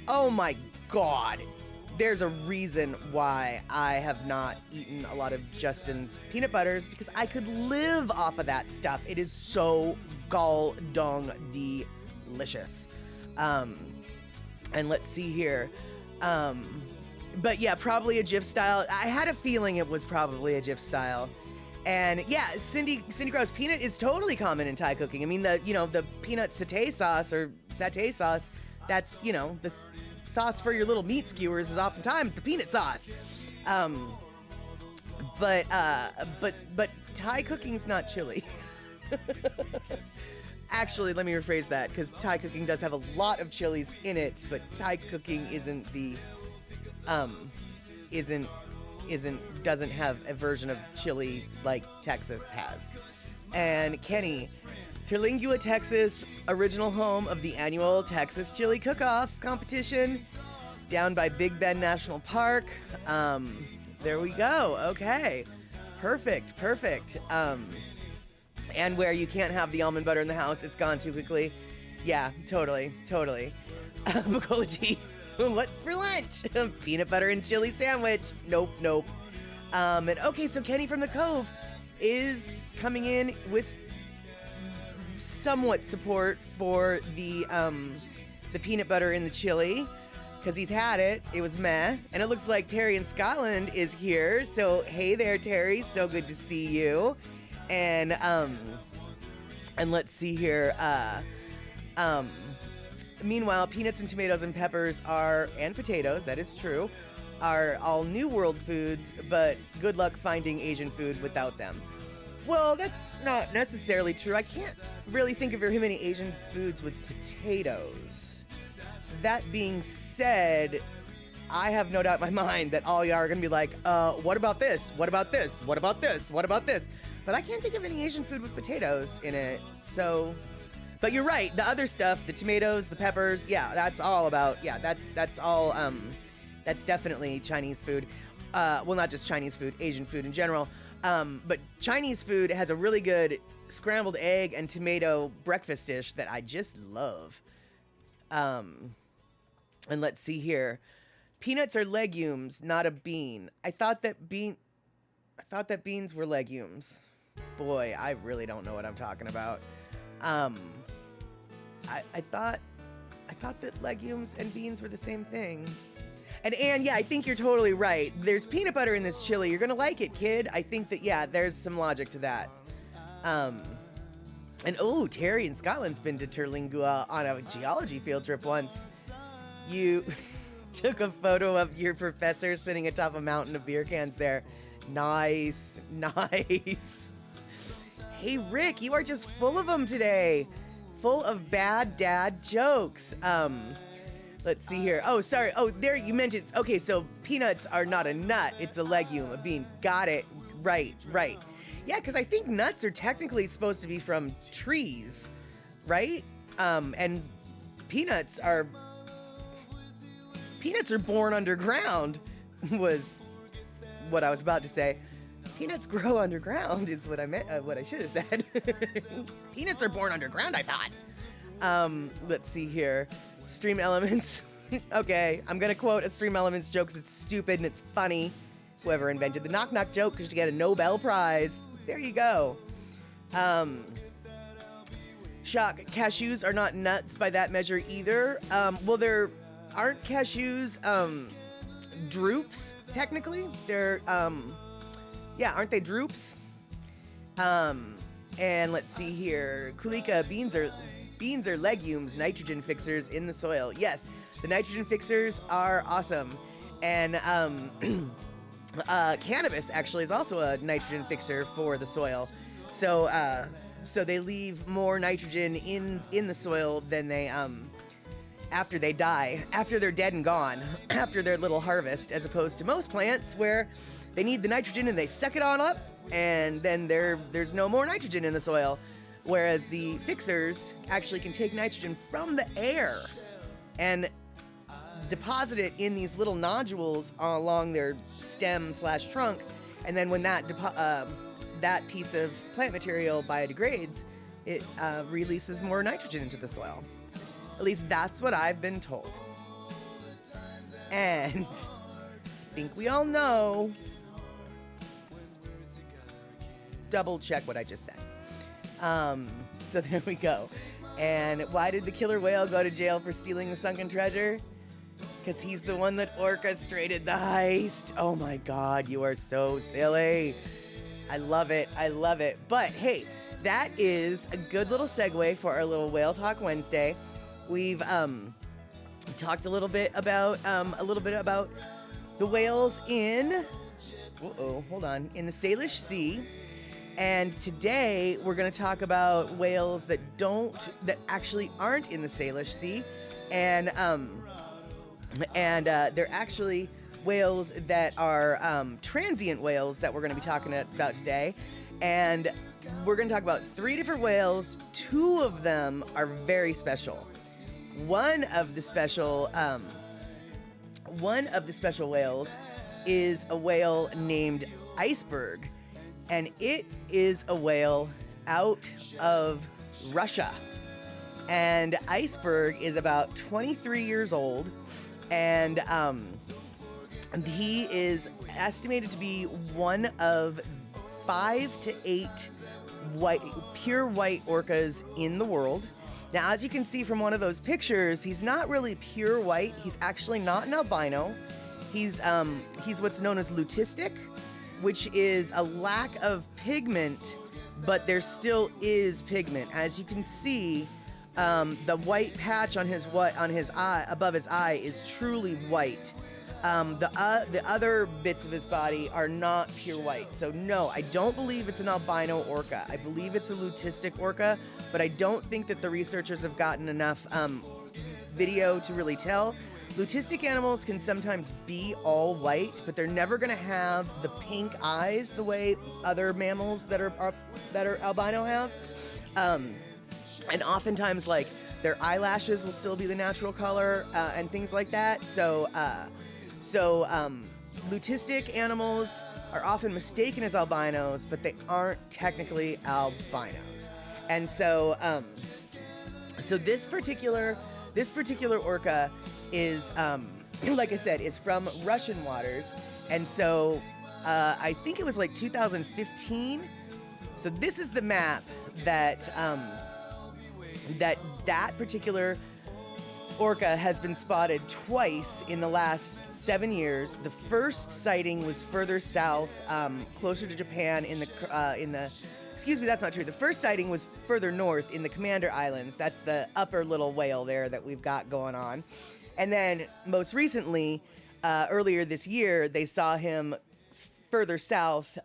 Oh my God. There's a reason why I have not eaten a lot of Justin's peanut butters, because I could live off of that stuff. It is so gall dong delicious. And let's see here. But yeah, probably a Jif style. I had a feeling it was probably a Jif style. And yeah, Cindy Gross, peanut is totally common in Thai cooking. I mean, the peanut satay sauce, that's, the sauce for your little meat skewers is oftentimes the peanut sauce. But Thai cooking's not chili. Actually, let me rephrase that, because Thai cooking does have a lot of chilies in it, but Thai cooking doesn't have a version of chili like Texas has. And Kenny, Terlingua, Texas, original home of the annual Texas Chili Cook-Off competition, down by Big Bend National Park. There we go. Okay, perfect. And where you can't have the almond butter in the house, it's gone too quickly. Yeah, totally. Bacola tea. What's for lunch? Peanut butter and chili sandwich. Nope. And okay, so Kenny from the Cove is coming in with somewhat support for the peanut butter in the chili, because he's had it. It was meh. And it looks like Terry in Scotland is here. So hey there, Terry. So good to see you. And And let's see here. Meanwhile, peanuts and tomatoes and peppers and potatoes, that is true, are all New World foods, but good luck finding Asian food without them. Well, that's not necessarily true. I can't really think of very many Asian foods with potatoes. That being said, I have no doubt in my mind that all y'all are going to be like, what about this? What about this? What about this? What about this? But I can't think of any Asian food with potatoes in it, so... But you're right, the other stuff, the tomatoes, the peppers, yeah, that's all about, yeah, that's all, that's definitely Chinese food. Well, not just Chinese food, Asian food in general. But Chinese food has a really good scrambled egg and tomato breakfast dish that I just love. And let's see here. Peanuts are legumes, not a bean. I thought that beans were legumes. Boy, I really don't know what I'm talking about. I thought that legumes and beans were the same thing. And Anne, yeah, I think you're totally right. There's peanut butter in this chili. You're gonna like it, kid. I think that, yeah, there's some logic to that. And oh, Terry in Scotland's been to Terlingua on a geology field trip once. You took a photo of your professor sitting atop a mountain of beer cans there. Nice. Hey, Rick, you are just full of them today. Full of bad dad jokes. Let's see here. Oh, sorry. Oh, there, you meant it. Okay, so peanuts are not a nut. It's a legume, a bean. Got it. Right. Yeah, because I think nuts are technically supposed to be from trees, right? And peanuts are born underground, was what I was about to say. Peanuts grow underground is what I meant. What I should have said. Peanuts are born underground, I thought. Let's see here. Stream Elements. Okay, I'm gonna quote a Stream Elements joke because it's stupid and it's funny. Whoever invented the knock knock joke should get a Nobel Prize. There you go. Shock. Cashews are not nuts by that measure either. Well, there aren't cashews droops technically. They're yeah, aren't they droops? And let's see here. Kulika, beans are legumes, nitrogen fixers in the soil. Yes, the nitrogen fixers are awesome. And cannabis actually is also a nitrogen fixer for the soil. So they leave more nitrogen in the soil than they after they die, after they're dead and gone, after their little harvest, as opposed to most plants where they need the nitrogen and they suck it on up, and then there's no more nitrogen in the soil. Whereas the fixers actually can take nitrogen from the air and deposit it in these little nodules along their stem/trunk, and then when that piece of plant material biodegrades, it releases more nitrogen into the soil. At least that's what I've been told. And I think we all know. Double check what I just said. So there we go. And why did the killer whale go to jail for stealing the sunken treasure? Because he's the one that orchestrated the heist. Oh my God, you are so silly. I love it. But hey, that is a good little segue for our little Whale Talk Wednesday. We've talked a little bit about the whales in the Salish Sea. And today we're going to talk about whales that actually aren't in the Salish Sea, and they're actually whales that are transient whales that we're going to be talking about today. And we're going to talk about 3 different whales. 2 of them are very special. One of the special whales is a whale named Iceberg. And it is a whale out of Russia. And Iceberg is about 23 years old. And he is estimated to be one of 5 to 8 pure white orcas in the world. Now, as you can see from one of those pictures, he's not really pure white. He's actually not an albino. He's what's known as lutistic, which is a lack of pigment but there still is pigment. As you can see, the white patch on his eye, above his eye, is truly white. The other bits of his body are not pure white. So no, I don't believe it's an albino orca. I believe it's a leucistic orca, but I don't think that the researchers have gotten enough video to really tell. Leucistic animals can sometimes be all white, but they're never going to have the pink eyes the way other mammals that are albino have. And oftentimes, like, their eyelashes will still be the natural color and things like that. So leucistic animals are often mistaken as albinos, but they aren't technically albinos. And so this particular orca is, like I said, is from Russian waters. And so I think it was like 2015. So this is the map that that particular orca has been spotted twice in the last 7 years. The first sighting was further south, closer to Japan in the excuse me, that's not true. The first sighting was further north in the Commander Islands. That's the upper little whale there that we've got going on. And then most recently, earlier this year, they saw him further south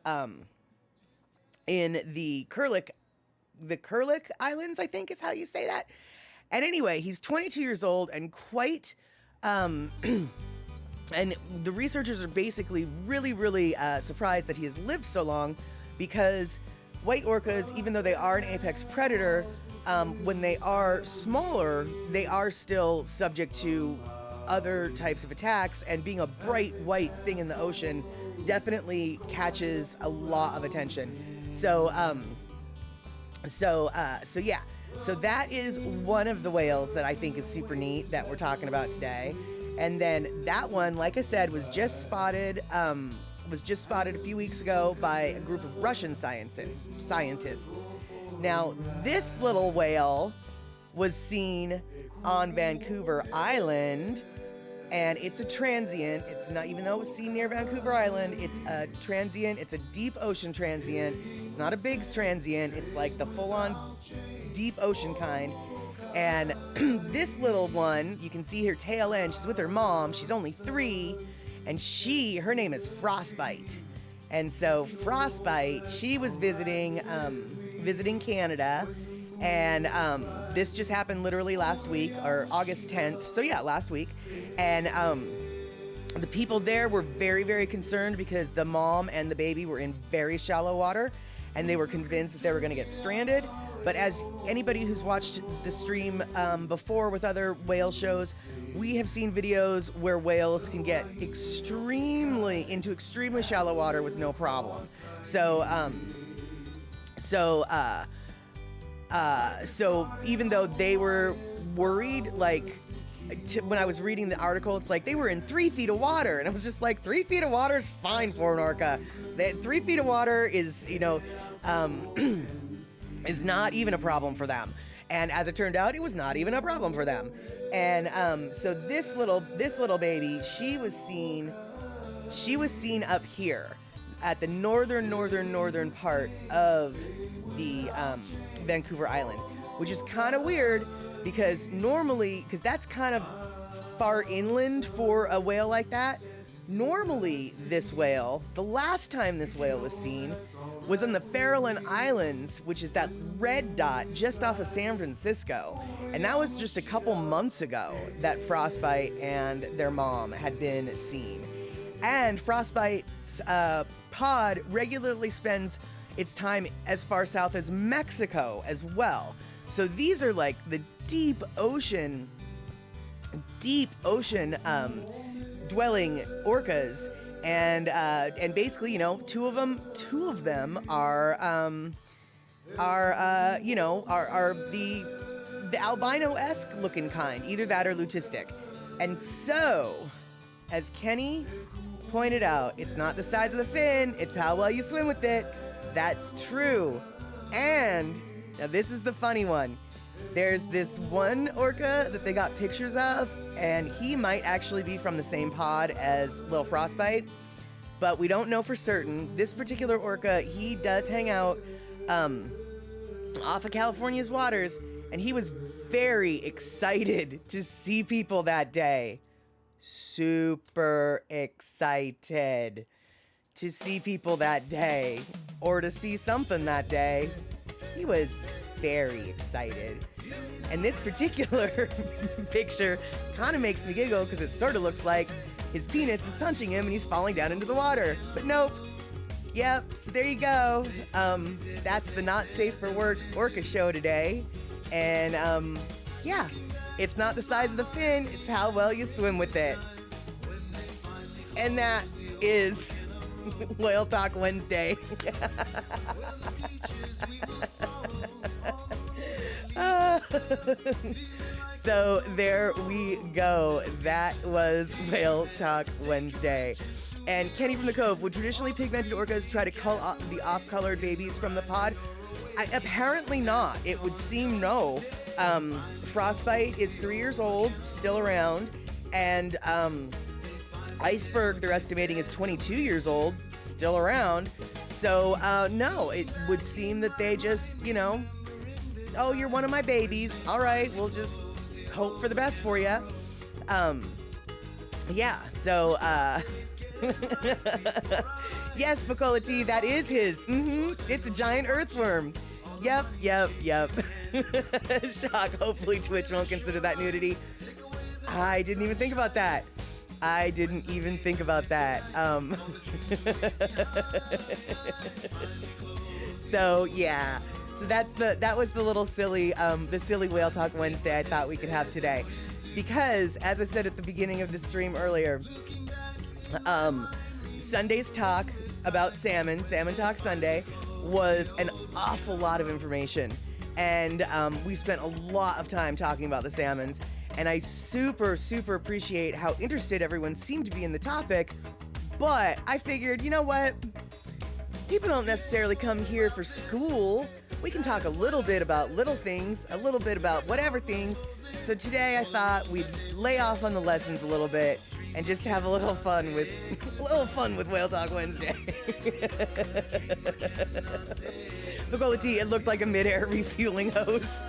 in the Kerlik Islands, I think is how you say that. And anyway, he's 22 years old and quite, and the researchers are basically really surprised that he has lived so long, because white orcas, even though they are an apex predator, when they are smaller, they are still subject to other types of attacks, and being a bright white thing in the ocean definitely catches a lot of attention. So yeah. So that is one of the whales that I think is super neat that we're talking about today. And then that one, like I said, was just spotted a few weeks ago by a group of Russian scientists. Now, this little whale was seen on Vancouver Island, and it's a transient. It's not, even though it was seen near Vancouver Island, it's a transient. It's a deep ocean transient. It's not a big transient. It's like the full-on deep ocean kind. And this little one, you can see her tail end. She's with her mom. She's only 3, and her name is Frostbite. And so Frostbite, she was visiting Canada, and this just happened literally last week, or August 10th. So yeah, last week. And the people there were very concerned because the mom and the baby were in very shallow water, and they were convinced that they were going to get stranded. But as anybody who's watched the stream before with other whale shows, we have seen videos where whales can get into extremely shallow water with no problem. So even though they were worried, like, when I was reading the article, it's like they were in 3 feet of water, and I was just like, 3 feet of water is fine for an orca. 3 feet of water is, is not even a problem for them. And as it turned out, it was not even a problem for them. And so this little baby, she was seen up here at the northern part of the Vancouver Island, which is kind of weird because that's kind of far inland for a whale like that. Normally, this whale, the last time this whale was seen, was on the Farallon Islands, which is that red dot just off of San Francisco. And that was just a couple months ago that Frostbite and their mom had been seen. And Frostbite's pod regularly spends its time as far south as Mexico as well. So these are like the deep ocean dwelling orcas, and basically, two of them are the albino-esque looking kind, either that or leucistic. And so, as Kenny pointed out, it's not the size of the fin, it's how well you swim with it. That's true. And now this is the funny one. There's this one orca that they got pictures of, and he might actually be from the same pod as Little Frostbite, but we don't know for certain. This particular orca, he does hang out off of California's waters, and he was very excited to see people that day. Super excited to see people that day, or to see something that day. He was very excited. And this particular picture kind of makes me giggle because it sort of looks like his penis is punching him and he's falling down into the water. But nope. Yep, so there you go. That's the Not Safe for Work Orca show today. And yeah, it's not the size of the fin, it's how well you swim with it. And that is Whale Talk Wednesday. So there we go. That was Whale Talk Wednesday. And Kenny from the Cove, would traditionally pigmented orcas try to cull the off-colored babies from the pod? Apparently not. It would seem no. Frostbite is 3 years old, still around, and Iceberg, they're estimating, is 22 years old, still around. So no, it would seem that they just, you know, oh, you're one of my babies. All right, we'll just hope for the best for you. Yeah, so yes, Bacola T, that is his. It's a giant earthworm. Yep. Shock. Hopefully Twitch won't consider that nudity. I didn't even think about that. So yeah. So that was the little silly Whale Talk Wednesday I thought we could have today. Because as I said at the beginning of the stream earlier, Sunday's talk about Salmon Talk Sunday, was an awful lot of information. And we spent a lot of time talking about the salmons. And I super appreciate how interested everyone seemed to be in the topic. But I figured, you know what? People don't necessarily come here for school. We can talk a little bit about little things, a little bit about whatever things. So today I thought we'd lay off on the lessons a little bit and just have a little fun with Whale Talk Wednesday. Bacola T, it looked like a mid-air refueling hose.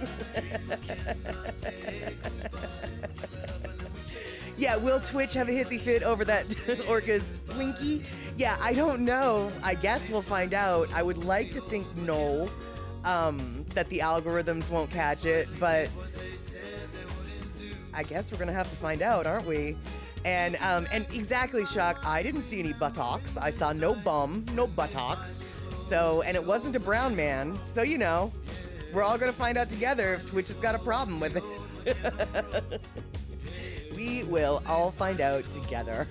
Yeah, will Twitch have a hissy fit over that orca's blinky? Yeah, I don't know. I guess we'll find out. I would like to think no, that the algorithms won't catch it, but I guess we're gonna have to find out, aren't we? And exactly, Shock, I didn't see any buttocks. I saw no bum, no buttocks. So, and it wasn't a brown man. So, you know, we're all gonna find out together if Twitch has got a problem with it. We will all find out together.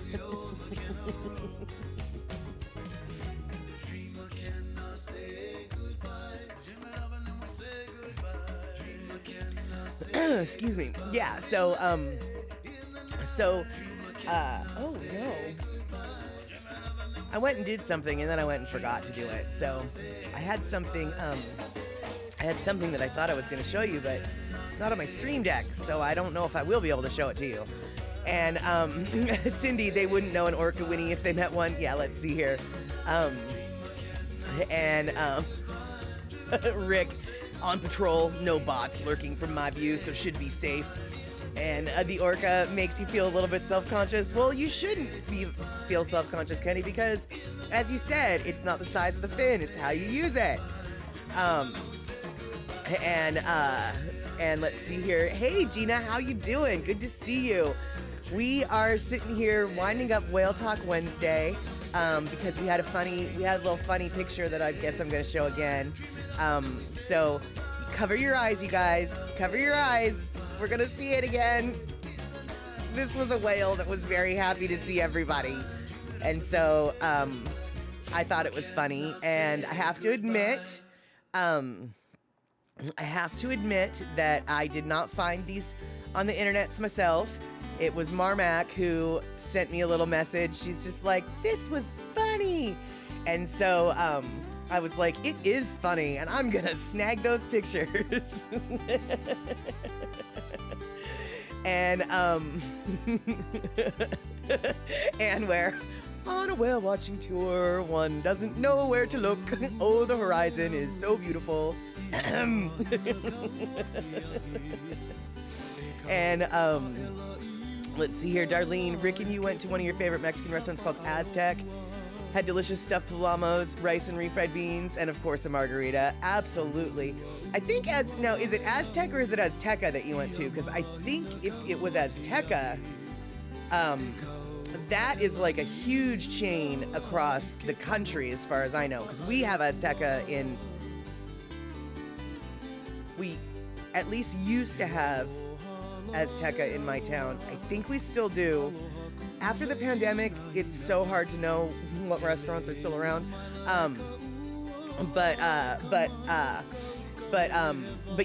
Excuse me. Yeah, so, oh no. I went and did something and then I went and forgot to do it. So I had something that I thought I was going to show you, but it's not on my stream deck, so I don't know if I will be able to show it to you. And Cindy, they wouldn't know an orca Winnie if they met one. Yeah, let's see here. Rick, on patrol, no bots lurking from my view, so should be safe. And the orca makes you feel a little bit self-conscious. Well, you shouldn't feel self-conscious, Kenny, because, as you said, it's not the size of the fin, it's how you use it. And let's see here. Hey, Gina, how you doing? Good to see you. We are sitting here winding up Whale Talk Wednesday because we had a little funny picture that I guess I'm going to show again. So cover your eyes, you guys. Cover your eyes. We're going to see it again. This was a whale that was very happy to see everybody. And so I thought it was funny. And I have to admit that I did not find these on the internets myself. It was Marmac who sent me a little message. She's just like, this was funny. And so I was like, it is funny, and I'm gonna snag those pictures. And and where On a whale watching tour, one doesn't know where to look. Oh, the horizon is so beautiful. And let's see here, Darlene, Rick and you went to one of your favorite Mexican restaurants called Aztec. Had delicious stuffed palamos, rice and refried beans, and of course a margarita. Absolutely. I think now, is it Aztec or is it Azteca that you went to? Because I think if it was Azteca, that is like a huge chain across the country as far as I know. Because we have Azteca we at least used to have Azteca in my town. I think we still do. After the pandemic, it's so hard to know what restaurants are still around. But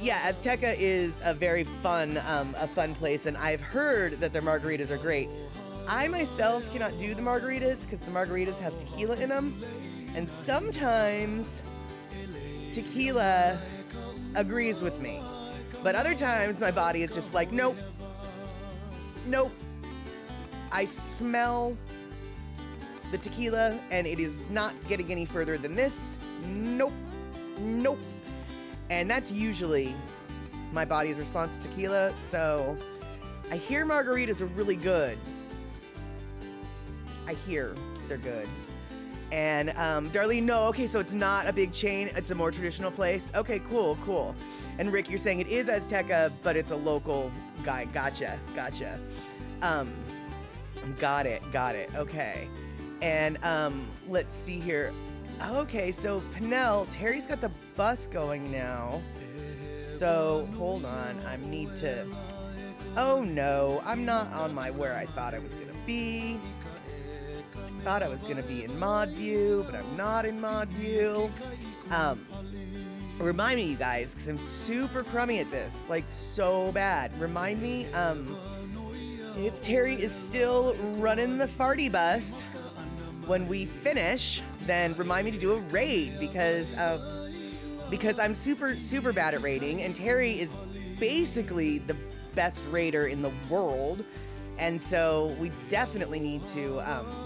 yeah, Azteca is a very fun place, and I've heard that their margaritas are great. I myself cannot do the margaritas because the margaritas have tequila in them, and sometimes tequila agrees with me, but other times my body is just like, nope. I smell the tequila, and it is not getting any further than this. Nope. And that's usually my body's response to tequila, so I hear margaritas are really good. I hear they're good. And Darlene, no, okay, so it's not a big chain, it's a more traditional place. Okay, cool. And Rick, you're saying it is Azteca, but it's a local guy. Gotcha. Got it. Okay. And let's see here. Okay, so Pinnell, Terry's got the bus going now. So hold on, oh no, I'm not on where I thought I was gonna be. I thought I was gonna be in mod view, but I'm not in mod view. Remind me, you guys, because I'm super crummy at this, like so bad. Remind me, if Terry is still running the farty bus when we finish, then remind me to do a raid because I'm super bad at raiding, and Terry is basically the best raider in the world, and so we definitely need to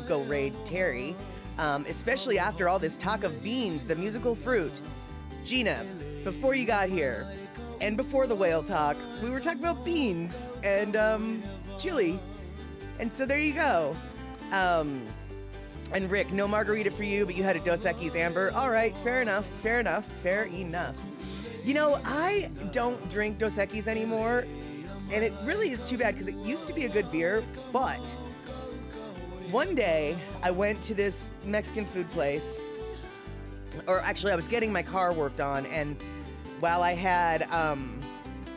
go raid Terry, especially after all this talk of beans, the musical fruit. Gina, before you got here, and before the whale talk, we were talking about beans and chili, and so there you go. And Rick, no margarita for you, but you had a Dos Equis Amber. All right, fair enough. You know, I don't drink Dos Equis anymore, and it really is too bad because it used to be a good beer, but one day I went to this Mexican food place, or actually I was getting my car worked on, and while I had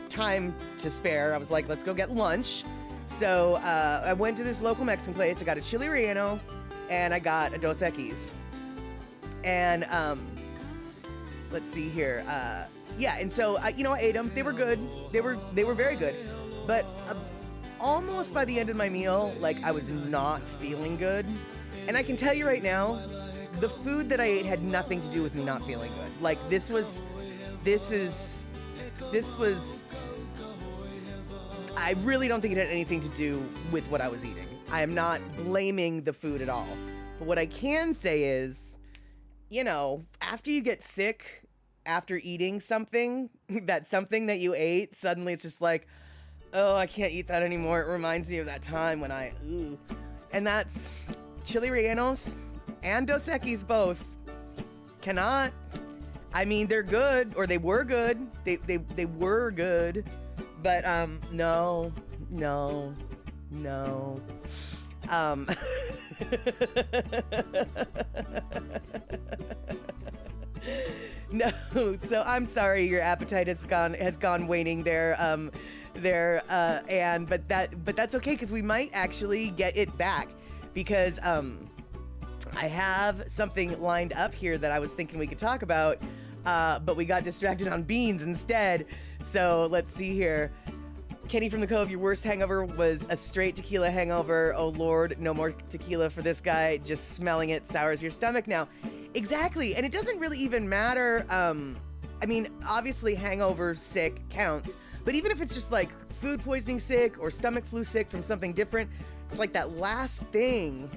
time to spare, I was like, let's go get lunch. So I went to this local Mexican place. I got a chili relleno, and I got a Dos Equis. And let's see here. Yeah, and so I ate them. They were good. They were very good. But almost by the end of my meal, like, I was not feeling good. And I can tell you right now, the food that I ate had nothing to do with me not feeling good. Like, this was. I really don't think it had anything to do with what I was eating. I am not blaming the food at all. But what I can say is, after you get sick, after eating something that you ate, suddenly it's just like, oh, I can't eat that anymore. It reminds me of that time when and that's chili rellenos and Dos Equis both cannot. I mean, they're good, or they were good. They were good, but no. No, so I'm sorry your appetite has gone waning there, Anne, but that's okay because we might actually get it back because I have something lined up here that I was thinking we could talk about, but we got distracted on beans instead. So let's see here. Kenny from the Cove, your worst hangover was a straight tequila hangover. Oh Lord, no more tequila for this guy. Just smelling it sours your stomach now. Exactly, and it doesn't really even matter. I mean, obviously hangover sick counts, but even if it's just like food poisoning sick or stomach flu sick from something different, it's like that last thing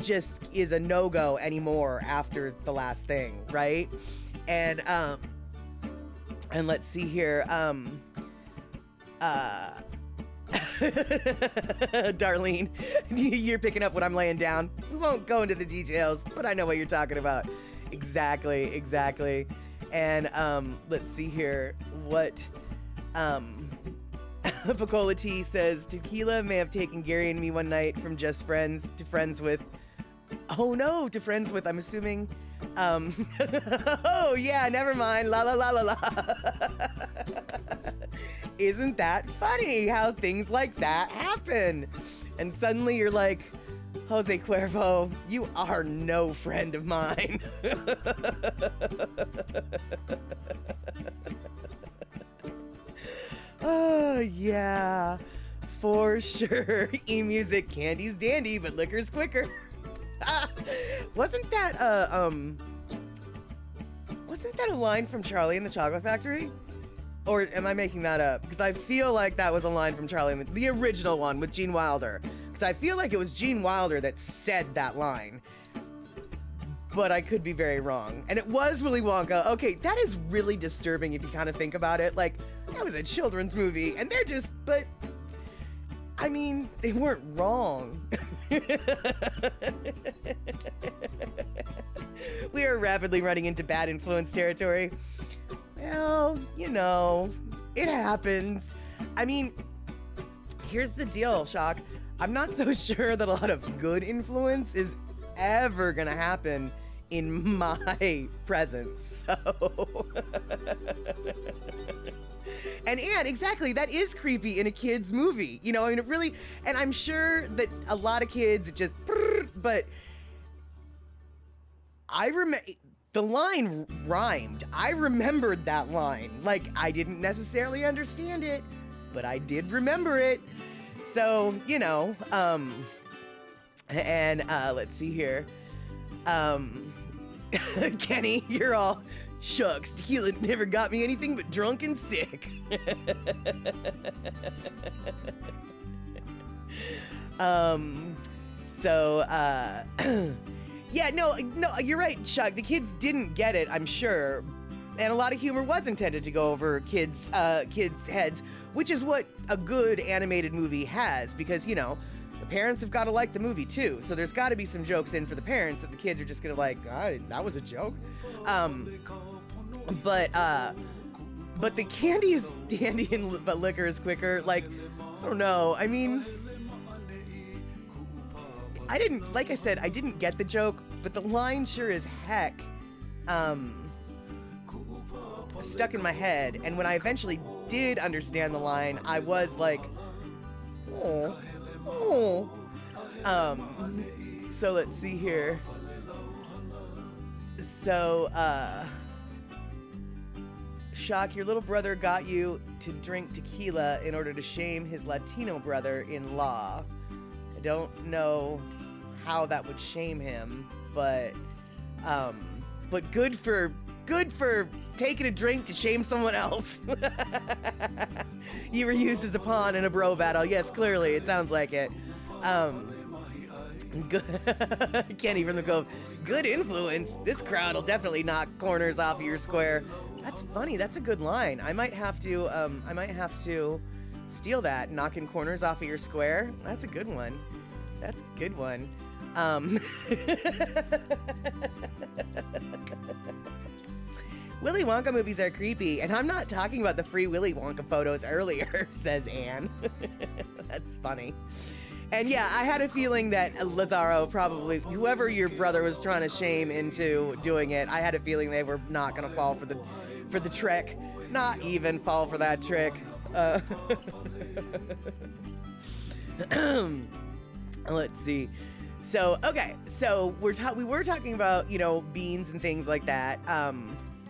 just is a no-go anymore after the last thing, right? And let's see here. Darlene, you're picking up what I'm laying down. We won't go into the details, but I know what you're talking about. Exactly. And let's see here. What Pacola T says, Tequila may have taken Gary and me one night from just friends to friends with. Oh no, to friends with, I'm assuming. Oh yeah, never mind. La la la la la. Isn't that funny how things like that happen? And suddenly you're like, Jose Cuervo, you are no friend of mine. Oh, yeah, for sure. E-music, candy's dandy, but liquor's quicker. Wasn't that a line from Charlie and the Chocolate Factory? Or am I making that up? Because I feel like that was a line from Charlie, the original one with Gene Wilder. Because I feel like it was Gene Wilder that said that line. But I could be very wrong. And it was Willy Wonka. Okay, that is really disturbing if you kind of think about it. Like, that was a children's movie, and they're just, but, I mean, they weren't wrong. We are rapidly running into bad influence territory. Well, you know, it happens. I mean, here's the deal, Shock. I'm not so sure that a lot of good influence is ever gonna happen in my presence, so. And exactly, that is creepy in a kid's movie. You know, I mean, it really, and I'm sure that a lot of kids just, but I remember, the line rhymed. I remembered that line. Like, I didn't necessarily understand it, but I did remember it. So, you know, and let's see here. Kenny, you're all, shucks, tequila never got me anything but drunk and sick. Yeah, no, you're right, Chuck. The kids didn't get it, I'm sure. And a lot of humor was intended to go over kids' heads, which is what a good animated movie has, because, you know, the parents have got to like the movie too. So there's got to be some jokes in for the parents that the kids are just gonna like, that was a joke. But the candy is dandy but liquor is quicker. Like, I don't know. I mean, like I said, I didn't get the joke, but the line sure as heck stuck in my head. And when I eventually did understand the line, I was like, oh. So let's see here. So, Shock, your little brother got you to drink tequila in order to shame his Latino brother-in-law. I don't know how that would shame him, but good for taking a drink to shame someone else. You were used as a pawn in a bro battle. Yes, clearly, it sounds like it. Kenny from the Cove. Good influence. This crowd will definitely knock corners off of your square. That's funny. That's a good line. I might have to steal that. Knocking corners off of your square. That's a good one. That's a good one. Willy Wonka movies are creepy, and I'm not talking about the free Willy Wonka photos earlier, says Anne. That's funny. And yeah, I had a feeling that Lazaro probably, whoever your brother was trying to shame into doing it, I had a feeling they were not going to fall for the trick. Not even fall for that trick. Let's see. So, okay, so we were talking about, you know, beans and things like that,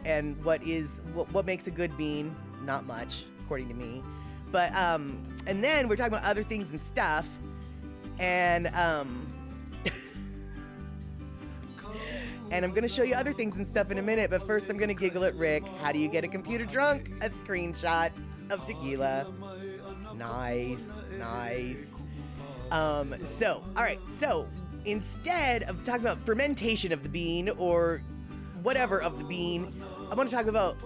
and what makes a good bean? Not much, according to me. But and then we're talking about other things and stuff, and and I'm gonna show you other things and stuff in a minute. But first, I'm gonna giggle at Rick. How do you get a computer drunk? A screenshot of tequila. Nice. So, all right. So instead of talking about fermentation of the bean or whatever of the bean, I want to talk about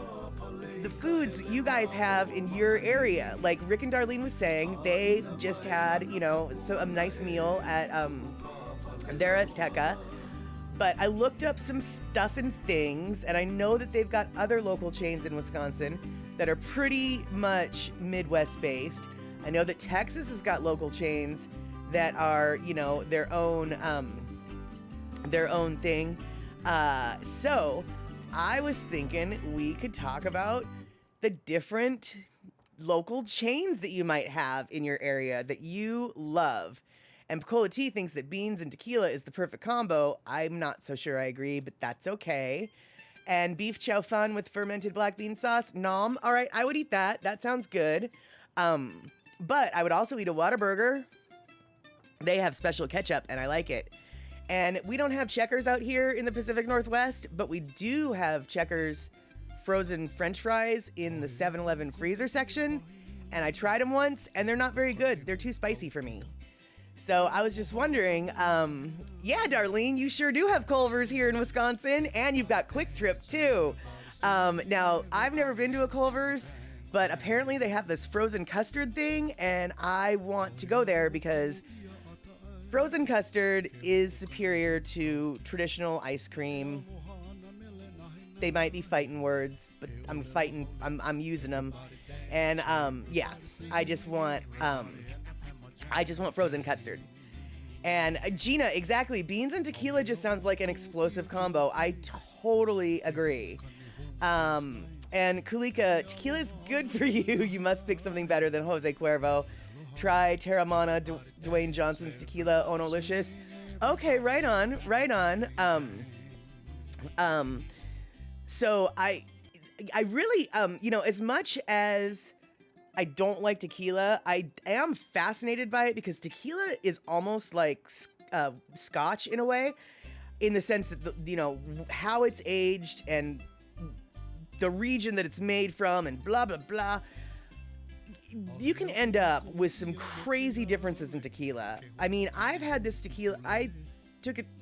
the foods you guys have in your area. Like Rick and Darlene was saying, they just had, a nice meal at their Azteca. But I looked up some stuff and things, and I know that they've got other local chains in Wisconsin that are pretty much Midwest based. I know that Texas has got local chains that are, their own thing. So I was thinking we could talk about the different local chains that you might have in your area that you love. And Pecola T thinks that beans and tequila is the perfect combo. I'm not so sure I agree, but that's okay. And beef chow fun with fermented black bean sauce. Nom. All right, I would eat that. That sounds good. But I would also eat a Whataburger. They have special ketchup, and I like it. And we don't have Checkers out here in the Pacific Northwest, but we do have Checkers frozen French fries in the 7-Eleven freezer section. And I tried them once, and they're not very good. They're too spicy for me. So I was just wondering, yeah, Darlene, you sure do have Culver's here in Wisconsin, and you've got Quick Trip too. Now, I've never been to a Culver's, but apparently they have this frozen custard thing, and I want to go there because frozen custard is superior to traditional ice cream. They might be fighting words, but I'm using them. And yeah, I just want frozen custard. And Gina, exactly. Beans and tequila just sounds like an explosive combo. I totally agree. And Kulika, tequila is good for you. You must pick something better than Jose Cuervo. Try Terramana, Dwayne Johnson's tequila, Onolicious. Okay, right on. So I really, as much as I don't like tequila, I am fascinated by it because tequila is almost like scotch in a way, in the sense that, how it's aged and the region that it's made from and blah, blah, blah. You can end up with some crazy differences in tequila. I mean, I've had this tequila, I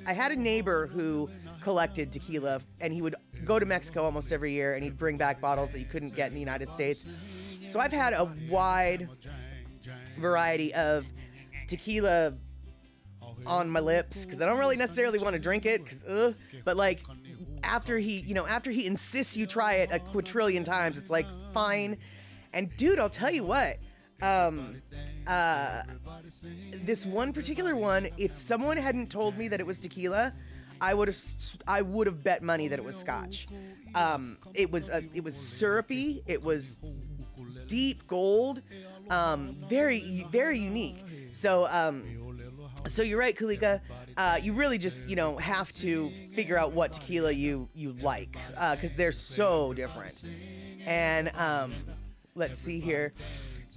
had a neighbor who collected tequila, and he would go to Mexico almost every year, and he'd bring back bottles that you couldn't get in the United States. So I've had a wide variety of tequila on my lips because I don't really necessarily want to drink it, but like after he insists you try it a quadrillion times, it's like fine. And dude, I'll tell you what, this one particular one, if someone hadn't told me that it was tequila, I would have bet money that it was scotch. It was syrupy. It was deep gold, very, very unique. So you're right, Kulika. You really just, have to figure out what tequila you like, because they're so different. And let's see here.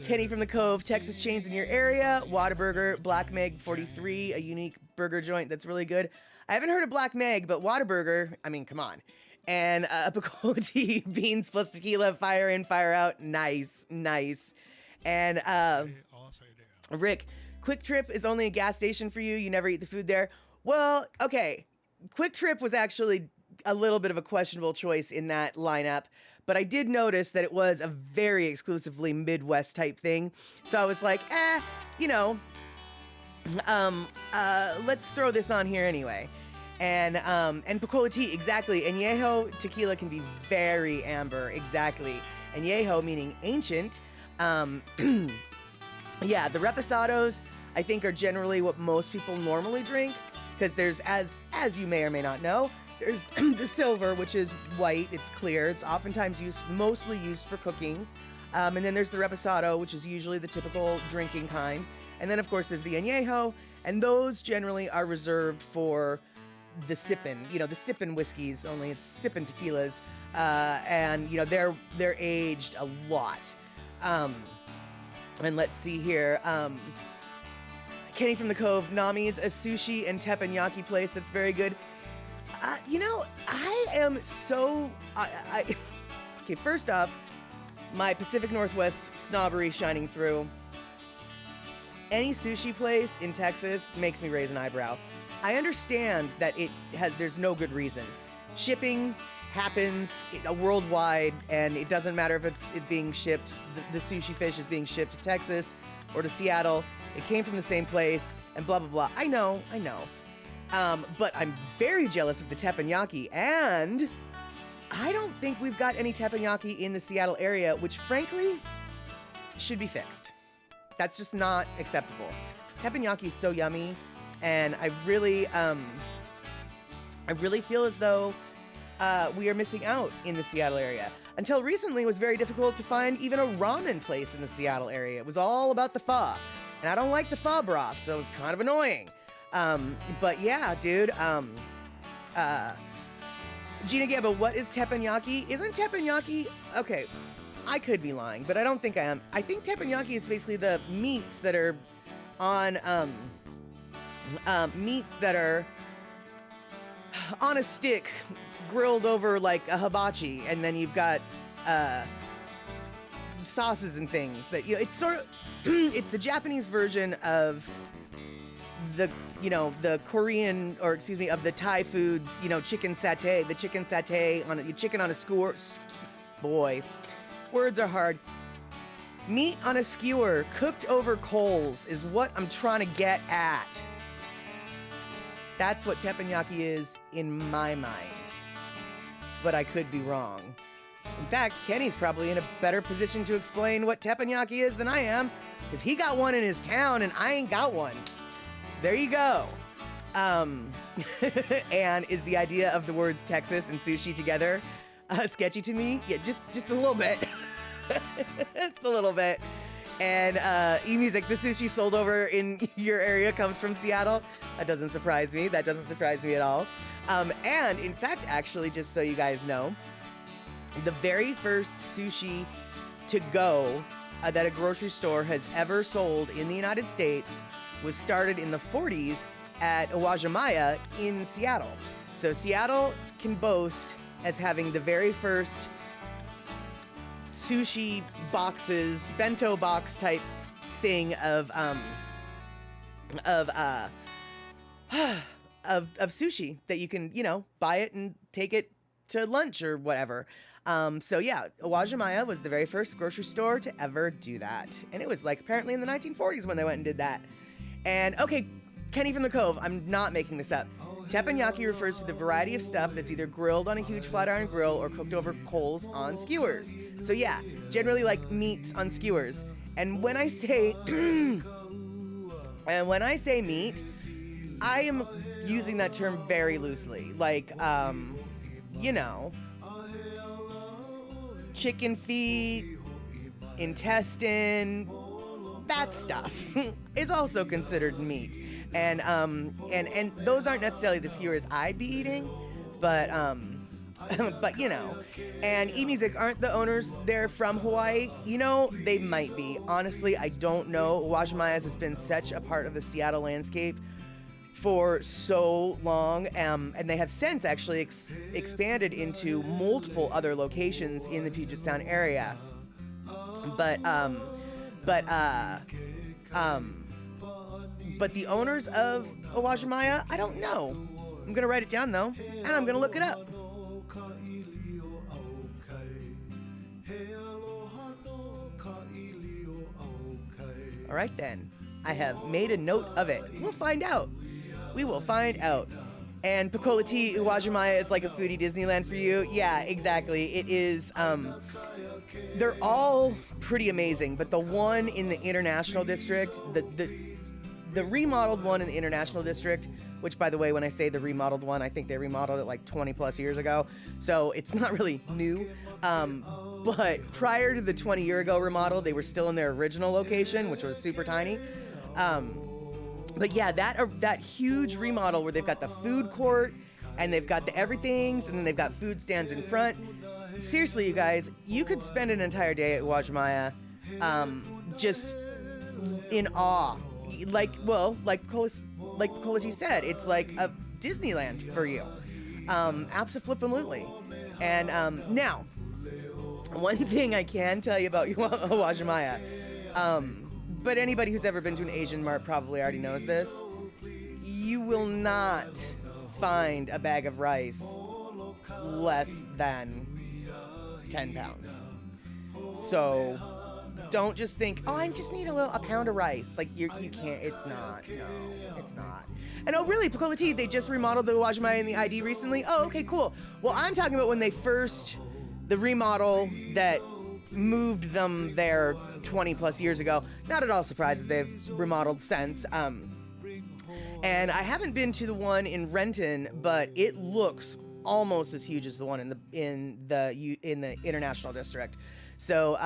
Kenny from the Cove, Texas chains in your area. Whataburger, Black Meg 43, a unique burger joint that's really good. I haven't heard of Black Meg, but Whataburger, I mean, come on. And Pecola Tea, beans plus tequila, fire in, fire out. Nice. And Rick, Quick Trip is only a gas station for you. You never eat the food there. Well, okay. Quick Trip was actually a little bit of a questionable choice in that lineup, but I did notice that it was a very exclusively Midwest type thing. So I was like, let's throw this on here anyway. And Pecola Tea, exactly. Añejo tequila can be very amber, exactly. Añejo meaning ancient. Yeah, the reposados, I think, are generally what most people normally drink, because there's, as you may or may not know, there's the silver, which is white, it's clear, it's oftentimes mostly used for cooking. And then there's the reposado, which is usually the typical drinking kind. And then, of course, there's the añejo, and those generally are reserved for the sippin', the sippin' whiskeys, only it's sippin' tequilas. And, they're aged a lot. And let's see here. Kenny from the Cove, Nami's, a sushi and teppanyaki place that's very good. I am so... Okay, first off, my Pacific Northwest snobbery shining through. Any sushi place in Texas makes me raise an eyebrow. I understand that there's no good reason. Shipping happens worldwide, and it doesn't matter if it's being shipped, the sushi fish is being shipped to Texas or to Seattle. It came from the same place, and blah, blah, blah. I know. But I'm very jealous of the teppanyaki, and I don't think we've got any teppanyaki in the Seattle area, which frankly should be fixed. That's just not acceptable. Because teppanyaki is so yummy, and I really feel as though we are missing out in the Seattle area. Until recently, it was very difficult to find even a ramen place in the Seattle area. It was all about the pho, and I don't like the pho broth, so it was kind of annoying. But yeah, dude, Gina Gamba, what is teppanyaki? Isn't teppanyaki, okay, I could be lying, but I don't think I am. I think teppanyaki is basically the meats that are on, on a stick, grilled over like a hibachi, and then you've got, sauces and things that, you know, it's sort of, it's the Japanese version of the Korean, or excuse me, of the Thai foods, chicken satay, the chicken satay on chicken on a skewer. Boy, words are hard. Meat on a skewer, cooked over coals is what I'm trying to get at. That's what teppanyaki is in my mind. But I could be wrong. In fact, Kenny's probably in a better position to explain what teppanyaki is than I am, because he got one in his town and I ain't got one. So there you go. And is the idea of the words Texas and sushi together sketchy to me? Yeah, just a little bit. Just a little bit. And eMusic, the sushi sold over in your area comes from Seattle. That doesn't surprise me. That doesn't surprise me at all. And in fact, actually, just so you guys know, the very first sushi to go that a grocery store has ever sold in the United States was started in the 40s at Uwajimaya in Seattle. So Seattle can boast as having the very first sushi boxes, bento box type thing of sushi that you can, buy it and take it to lunch or whatever. So yeah, Uwajimaya was the very first grocery store to ever do that. And it was like apparently in the 1940s when they went and did that. And okay, Kenny from the Cove, I'm not making this up. Teppanyaki refers to the variety of stuff that's either grilled on a huge flat iron grill or cooked over coals on skewers. So yeah, generally like meats on skewers. And when I say meat, I am using that term very loosely. Like, chicken feet, intestine, that stuff is also considered meat. And those aren't necessarily the skewers I'd be eating, but and eMusic, aren't the owners there from Hawaii? They might be. Honestly, I don't know. Uwajimaya's has been such a part of the Seattle landscape for so long, and they have since actually expanded into multiple other locations in the Puget Sound area. But the owners of Uwajimaya, I don't know. I'm gonna write it down though, and I'm gonna look it up. All right then, I have made a note of it. We'll find out. We will find out. And Pakolati Uwajimaya is like a foodie Disneyland for you. Yeah, exactly. It is. They're all pretty amazing, but the one in the International District, the remodeled one in the International District, which, by the way, when I say the remodeled one, I think they remodeled it like 20 plus years ago, so it's not really new. But prior to the 20-year ago remodel, they were still in their original location, which was super tiny. But yeah, that huge remodel where they've got the food court and they've got the everythings and then they've got food stands in front. Seriously, you guys, you could spend an entire day at Uwajimaya just in awe. Like Pakolati said, it's like a Disneyland for you. Abso-flippin'-lutely. And now, one thing I can tell you about Uwajimaya, but anybody who's ever been to an Asian mart probably already knows this. you will not find a bag of rice less than 10 pounds. So don't just think, oh, I just need a pound of rice. Like, you can't, it's not. No, it's not. And oh, really, Pecola Tea, they just remodeled the Wajimaya and the ID recently. Oh, okay, cool. Well, I'm talking about when the remodel that moved them there 20 plus years ago. Not at all surprised that they've remodeled since. And I haven't been to the one in Renton, but it looks almost as huge as the one in the International District. So,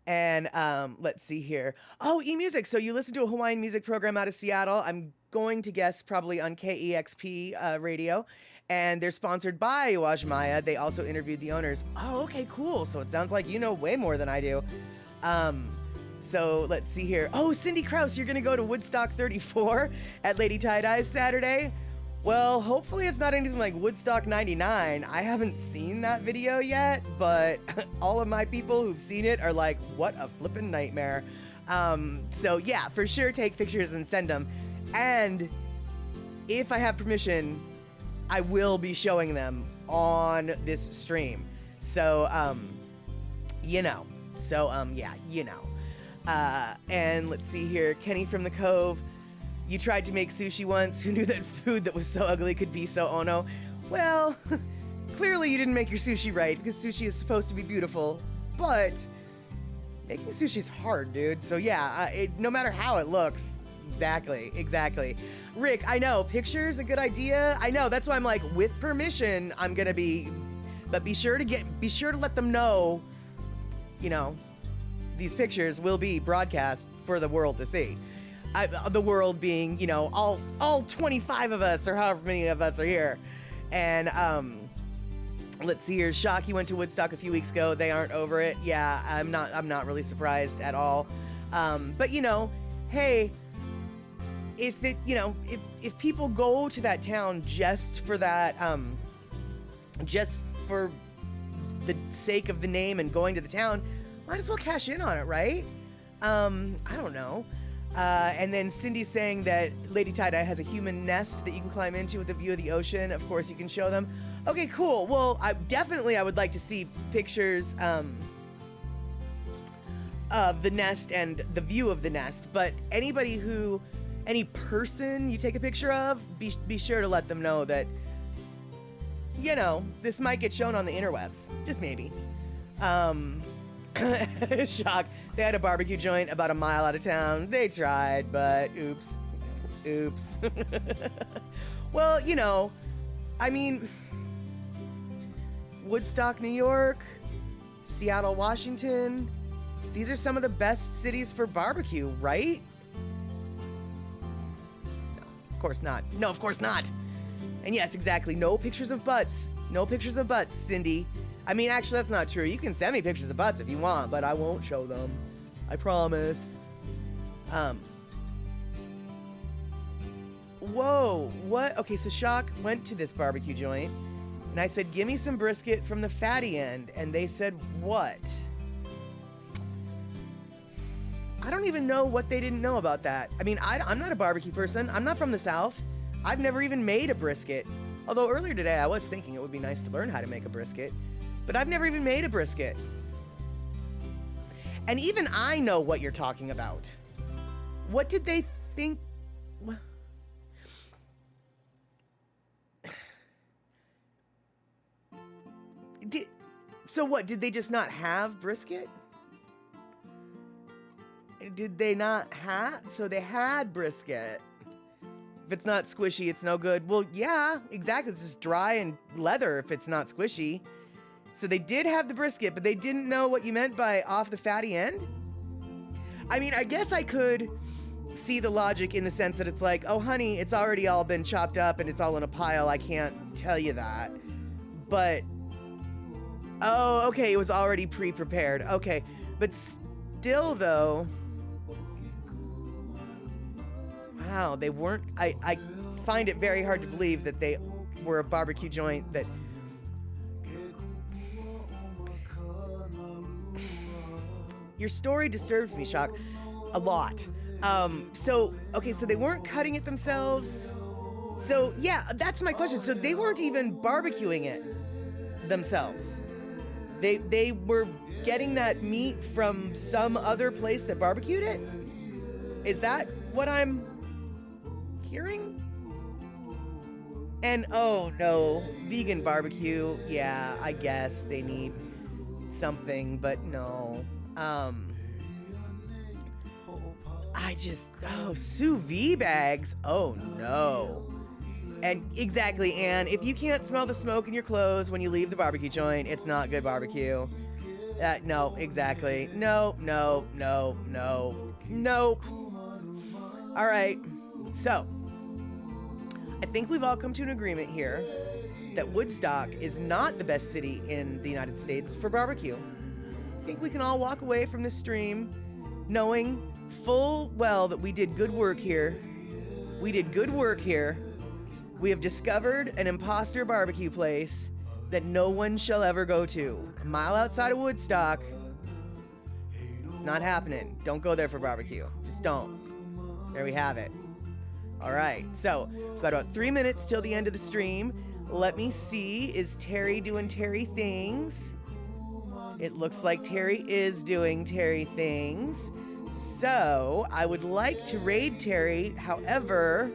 let's see here. Oh, eMusic. So you listen to a Hawaiian music program out of Seattle. I'm going to guess probably on KEXP radio. And they're sponsored by Wajimaya. They also interviewed the owners. Oh, okay, cool. So it sounds like you know way more than I do. So let's see here. Oh, Cindy Krause, you're going to go to Woodstock 34 at Lady Tie-Dye's Saturday. Well, hopefully it's not anything like Woodstock 99. I haven't seen that video yet, but all of my people who've seen it are like, what a flippin' nightmare. So yeah, for sure take pictures and send them. And if I have permission, I will be showing them on this stream. So, you know. So, yeah, you know. And let's see here. Kenny from the Cove. You tried to make sushi once. Who knew that food that was so ugly could be so ono? Well, clearly you didn't make your sushi right, because sushi is supposed to be beautiful. But making sushi is hard, dude. So yeah, no matter how it looks. Exactly. Rick, I know, pictures a good idea. I know, that's why I'm like, with permission, I'm gonna be, but be sure to let them know, you know, these pictures will be broadcast for the world to see. The world being, you know, all 25 of us, or however many of us are here. And let's see here. Shock, you went to Woodstock a few weeks ago. They aren't over it. Yeah, I'm not really surprised at all. But you know, hey, if people go to that town just for that, just for the sake of the name and going to the town, might as well cash in on it, right? I don't know. And then Cindy's saying that Lady Tie-Dye has a human nest that you can climb into with a view of the ocean. Of course, you can show them. Okay, cool. Well, I would like to see pictures of the nest and the view of the nest. But any person you take a picture of, be sure to let them know that, you know, this might get shown on the interwebs. Just maybe. Shock. They had a barbecue joint about a mile out of town. They tried, but oops. Well, you know, I mean, Woodstock, New York, Seattle, Washington, these are some of the best cities for barbecue, right? No, of course not. No, of course not. And yes, exactly. No pictures of butts. No pictures of butts, Cindy. I mean, actually, that's not true. You can send me pictures of butts if you want, but I won't show them. I promise. Whoa, what? Okay, so Shock went to this barbecue joint, and I said, give me some brisket from the fatty end, and they said, what? I don't even know what they didn't know about that. I mean, I'm not a barbecue person. I'm not from the South. I've never even made a brisket. Although earlier today, I was thinking it would be nice to learn how to make a brisket. But I've never even made a brisket. And even I know what you're talking about. What did they think? So what, did they just not have brisket? Did they not have? So they had brisket. If it's not squishy, it's no good. Well, yeah, exactly. It's just dry and leather if it's not squishy. So they did have the brisket, but they didn't know what you meant by off the fatty end? I mean, I guess I could see the logic in the sense that it's like, oh, honey, it's already all been chopped up and it's all in a pile. I can't tell you that. But, oh, okay, it was already pre-prepared. Okay, but still, though, wow, they weren't, I find it very hard to believe that they were a barbecue joint that, your story disturbs me, Shock, a lot. So they weren't cutting it themselves. So yeah, that's my question. So they weren't even barbecuing it themselves. They were getting that meat from some other place that barbecued it? Is that what I'm hearing? And oh no, vegan barbecue. Yeah, I guess they need something, but no. Sous vide bags. Oh no. And exactly, Anne, if you can't smell the smoke in your clothes when you leave the barbecue joint, it's not good barbecue. No, exactly. No. All right, so I think we've all come to an agreement here that Woodstock is not the best city in the United States for barbecue. I think we can all walk away from this stream knowing full well that we did good work here. We did good work here. We have discovered an imposter barbecue place that no one shall ever go to. A mile outside of Woodstock. It's not happening. Don't go there for barbecue. Just don't. There we have it. All right, so we've got about 3 minutes till the end of the stream. Let me see, is Terry doing Terry things? It looks like Terry is doing Terry things. So I would like to raid Terry. However,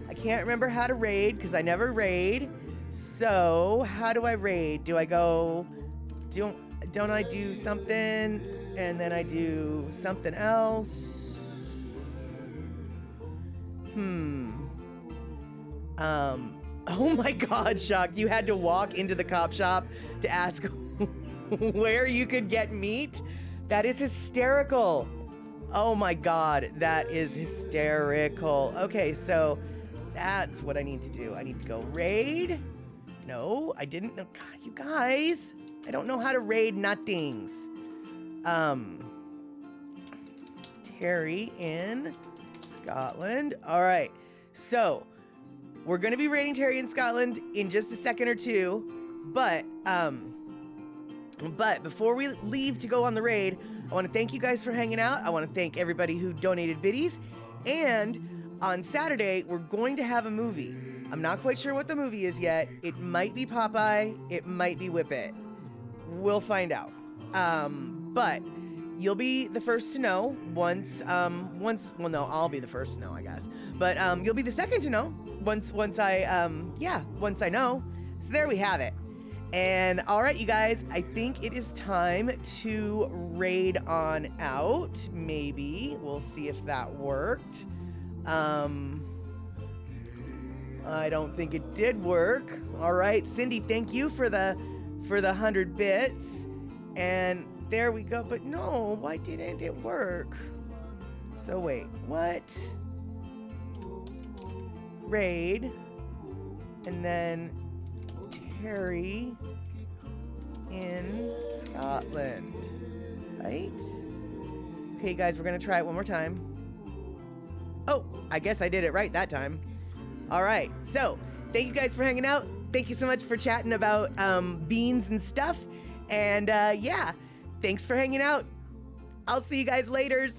I can't remember how to raid because I never raid. So how do I raid? Do I go, don't I do something and then I do something else? Oh my God, Shock, you had to walk into the cop shop to ask where you could get meat? That is hysterical. Oh my God, that is hysterical. Okay, so that's what I need to do. I need to go raid. No, I didn't know. God, you guys, I don't know how to raid nothings. Terry in Scotland. All right, so we're going to be raiding Terry in Scotland in just a second or two, but before we leave to go on the raid, I want to thank you guys for hanging out. I want to thank everybody who donated biddies, and on Saturday we're going to have a movie. I'm not quite sure what the movie is yet. It might be Popeye, it might be Whip It. We'll find out. But you'll be the first to know once I'll be the first to know, I guess. But you'll be the second to know once I know. So there we have it. And all right, you guys, I think it is time to raid on out. Maybe we'll see if that worked. I don't think it did work. All right, Cindy, thank you for the 100 bits. And there we go. But no, why didn't it work? So wait, what? Raid, and then Terry in Scotland, right? Okay, guys, we're gonna try it one more time. Oh, I guess I did it right that time. All right, so thank you guys for hanging out. Thank you so much for chatting about beans and stuff. And yeah, thanks for hanging out. I'll see you guys later.